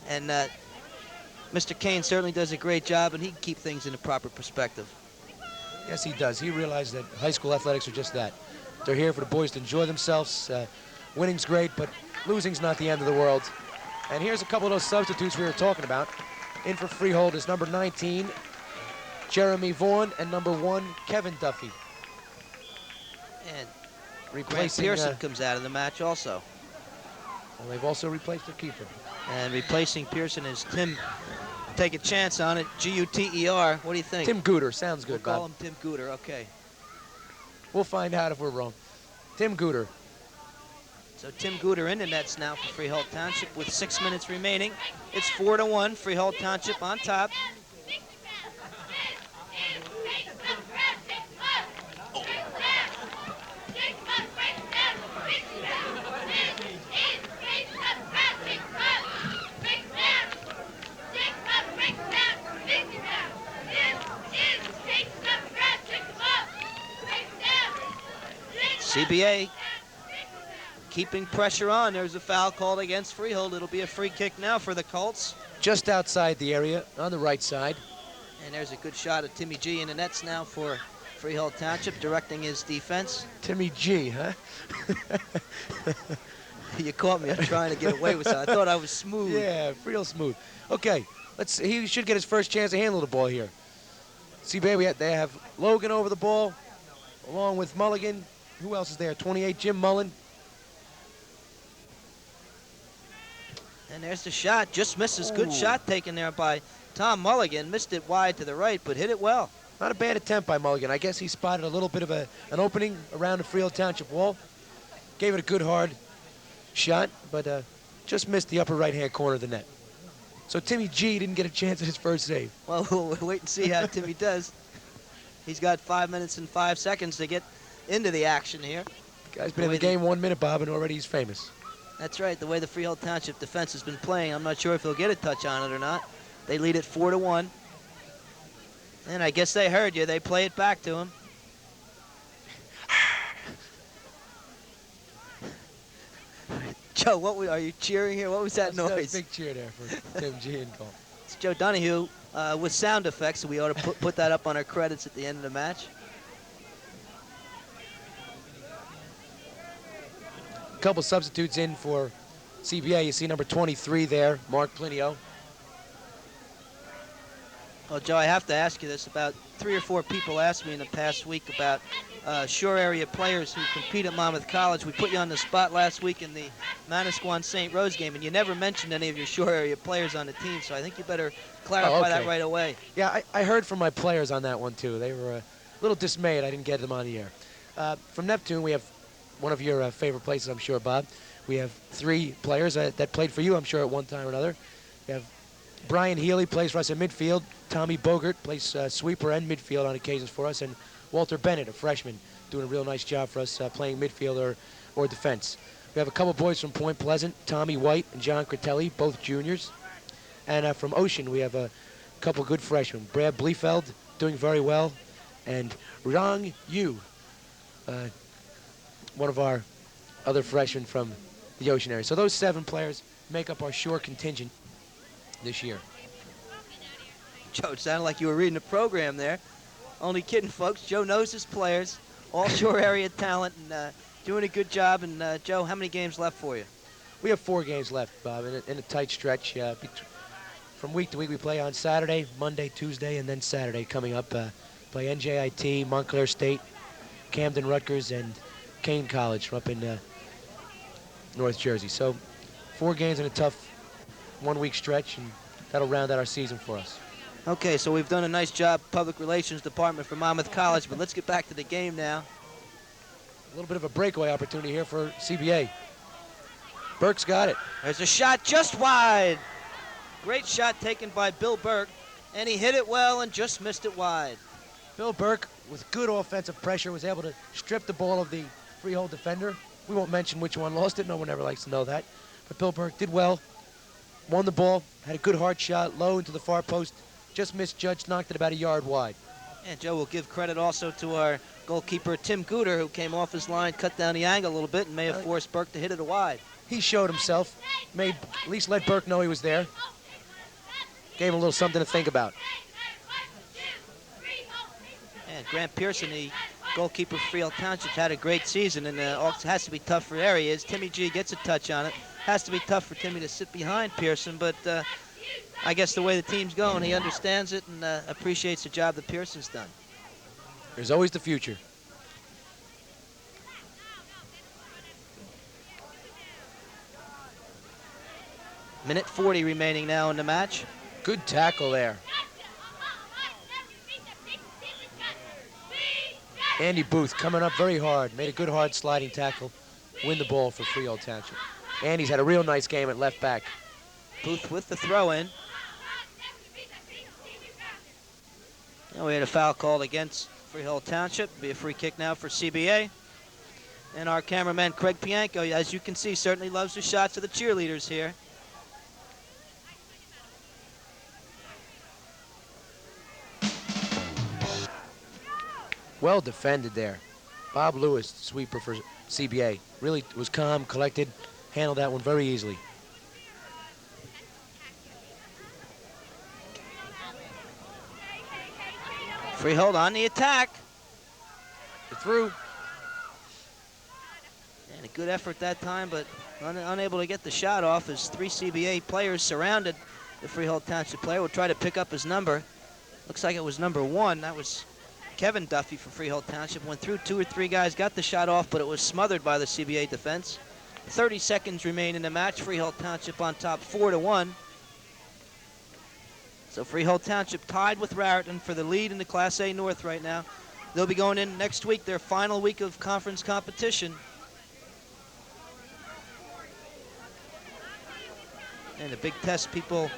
And Mr. Kane certainly does a great job, and he can keep things in the proper perspective. Yes, he does. He realizes that high school athletics are just that. They're here for the boys to enjoy themselves. Winning's great, but losing's not the end of the world. And here's a couple of those substitutes we were talking about. In for Freehold is number 19, Jeremy Vaughan, and number 1, Kevin Duffy. And replacing Pearson comes out of the match also. Well, they've also replaced their keeper. And replacing Pearson is Tim. Take a chance on it. G-U-T-E-R. What do you think? Tim Gooter. Sounds good, We'll call Bob. him Tim Gooter. Okay. We'll find out if we're wrong. Tim Gooter. So Tim Gooter in the nets now for Freehold Township with 6 minutes remaining. It's 4-1. Freehold Township on top. CBA keeping pressure on. There's a foul called against Freehold. It'll be a free kick now for the Colts. Just outside the area on the right side. And there's a good shot of Timmy G in the nets now for Freehold Township, directing his defense. Timmy G, huh? You caught me. I'm trying to get away with that. I thought I was smooth. Yeah, real smooth. Okay, he should get his first chance to handle the ball here. CBA, they have Logan over the ball, along with Mulligan. Who else is there? 28, Jim Mullen. And there's the shot. Just misses. Good shot taken there by Tom Mulligan. Missed it wide to the right, but hit it well. Not a bad attempt by Mulligan. I guess he spotted a little bit of an opening around the Freehold Township wall. Gave it a good hard shot, but just missed the upper right-hand corner of the net. So Timmy G didn't get a chance at his first save. Well, we'll wait and see how Timmy does. He's got 5 minutes and 5 seconds to get into the action here. The guy's been in the game 1 minute, Bob, and already he's famous. That's right. The way the Freehold Township defense has been playing, I'm not sure if he'll get a touch on it or not. They lead it 4-1. And I guess they heard you. They play it back to him. Joe, are you cheering here? What was that noise? That's a big cheer there for Tim G and Cole. It's Joe Donahue with sound effects, so we ought to put that up on our credits at the end of the match. A couple substitutes in for CBA. You see number 23 there, Mark Plinio. Well, Joe, I have to ask you this. About 3 or 4 people asked me in the past week about shore area players who compete at Monmouth College. We put you on the spot last week in the Manasquan St. Rose game, and you never mentioned any of your shore area players on the team, so I think you better clarify that right away. Yeah, I heard from my players on that one, too. They were a little dismayed I didn't get them on the air. From Neptune, we have one of your favorite places, I'm sure, Bob. We have 3 players that played for you, I'm sure, at one time or another. We have Brian Healy plays for us in midfield. Tommy Bogert plays sweeper and midfield on occasions for us. And Walter Bennett, a freshman, doing a real nice job for us playing midfield or defense. We have a couple boys from Point Pleasant, Tommy White and John Critelli, both juniors. And from Ocean, we have a couple good freshmen. Brad Bliefeld, doing very well. And Rang Yu, one of our other freshmen from the Ocean area. So those 7 players make up our shore contingent this year. Joe, it sounded like you were reading a program there. Only kidding, folks. Joe knows his players, all shore area talent, and doing a good job. And, Joe, how many games left for you? We have 4 games left, Bob, in a tight stretch. From week to week, we play on Saturday, Monday, Tuesday, and then Saturday coming up. Play NJIT, Montclair State, Camden Rutgers, and Kane College from up in North Jersey. So 4 games in a tough 1-week stretch, and that'll round out our season for us. Okay, so we've done a nice job, public relations department for Monmouth College, but let's get back to the game now. A little bit of a breakaway opportunity here for CBA. Burke's got it. There's a shot just wide. Great shot taken by Bill Burke, and he hit it well and just missed it wide. Bill Burke, with good offensive pressure, was able to strip the ball of the Freehold defender. We won't mention which one lost it. No one ever likes to know that. But Bill Burke did well, won the ball, had a good hard shot, low into the far post, just misjudged, knocked it about a yard wide. And Joe will give credit also to our goalkeeper, Tim Gooder, who came off his line, cut down the angle a little bit, and may have forced Burke to hit it wide. He showed himself, made at least let Burke know he was there. Gave him a little something to think about. And Grant Pearson, the goalkeeper for Freehold Township, had a great season, and it has to be tough for areas. Timmy G gets a touch on it. Has to be tough for Timmy to sit behind Pearson, but I guess the way the team's going, he understands it and appreciates the job that Pearson's done. There's always the future. Minute 40 remaining now in the match. Good tackle there. Andy Booth coming up very hard. Made a good hard sliding tackle. Win the ball for Freehold Township. Andy's had a real nice game at left back. Booth with the throw in. Now we had a foul called against Freehold Township. Be a free kick now for CBA. And our cameraman Craig Pianco, as you can see, certainly loves the shots of the cheerleaders here. Well defended there. Bob Lewis, sweeper for CBA. Really was calm, collected, handled that one very easily. Freehold on the attack. They're through. And a good effort that time, but unable to get the shot off as 3 CBA players surrounded the Freehold Township player. Will try to pick up his number. Looks like it was number 1. That was Kevin Duffy for Freehold Township. Went through 2 or 3 guys, got the shot off, but it was smothered by the CBA defense. 30 seconds remain in the match. Freehold Township on top 4-1. So Freehold Township tied with Raritan for the lead in the Class A North right now. They'll be going in next week, their final week of conference competition. And the big test people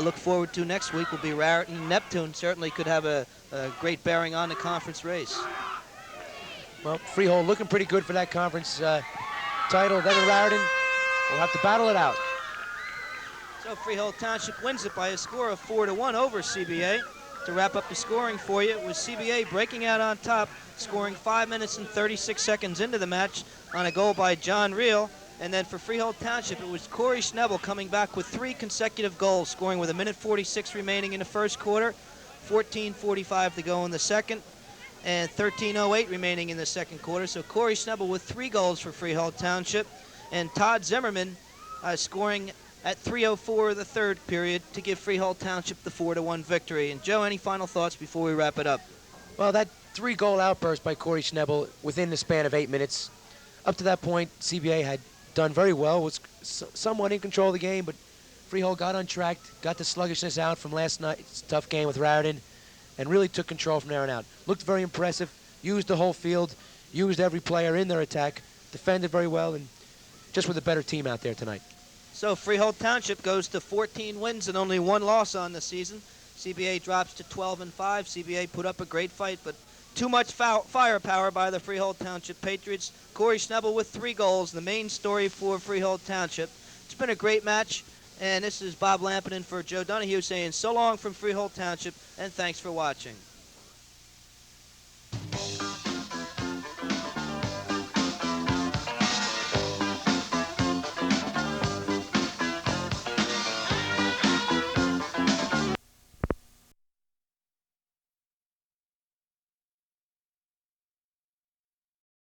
look forward to next week will be Raritan. Neptune certainly could have a great bearing on the conference race. Well, Freehold looking pretty good for that conference title. Then Raritan will have to battle it out. So Freehold Township wins it by a score of 4-1 over CBA. To wrap up the scoring for you, it was CBA breaking out on top, scoring 5 minutes and 36 seconds into the match on a goal by John Reel. And then for Freehold Township, it was Corey Schnebel coming back with 3 consecutive goals, scoring with 1:46 remaining in the first quarter, 14:45 to go in the second, and 13:08 remaining in the second quarter. So Corey Schnebel with 3 goals for Freehold Township, and Todd Zimmerman scoring at 3:04 of the third period to give Freehold Township the 4-1 victory. And Joe, any final thoughts before we wrap it up? Well, that 3-goal outburst by Corey Schnebel within the span of 8 minutes. Up to that point, CBA had done very well, was somewhat in control of the game, but Freehold got on track, got the sluggishness out from last night's tough game with Raritan, and really took control from there on out. Looked very impressive, used the whole field, used every player in their attack, defended very well, and just with a better team out there tonight. So Freehold Township goes to 14 wins and only 1 loss on the season. CBA drops to 12-5. CBA put up a great fight, but too much firepower by the Freehold Township Patriots. Corey Schnebel with 3 goals, the main story for Freehold Township. It's been a great match, and this is Bob Lampinen for Joe Donahue saying so long from Freehold Township, and thanks for watching.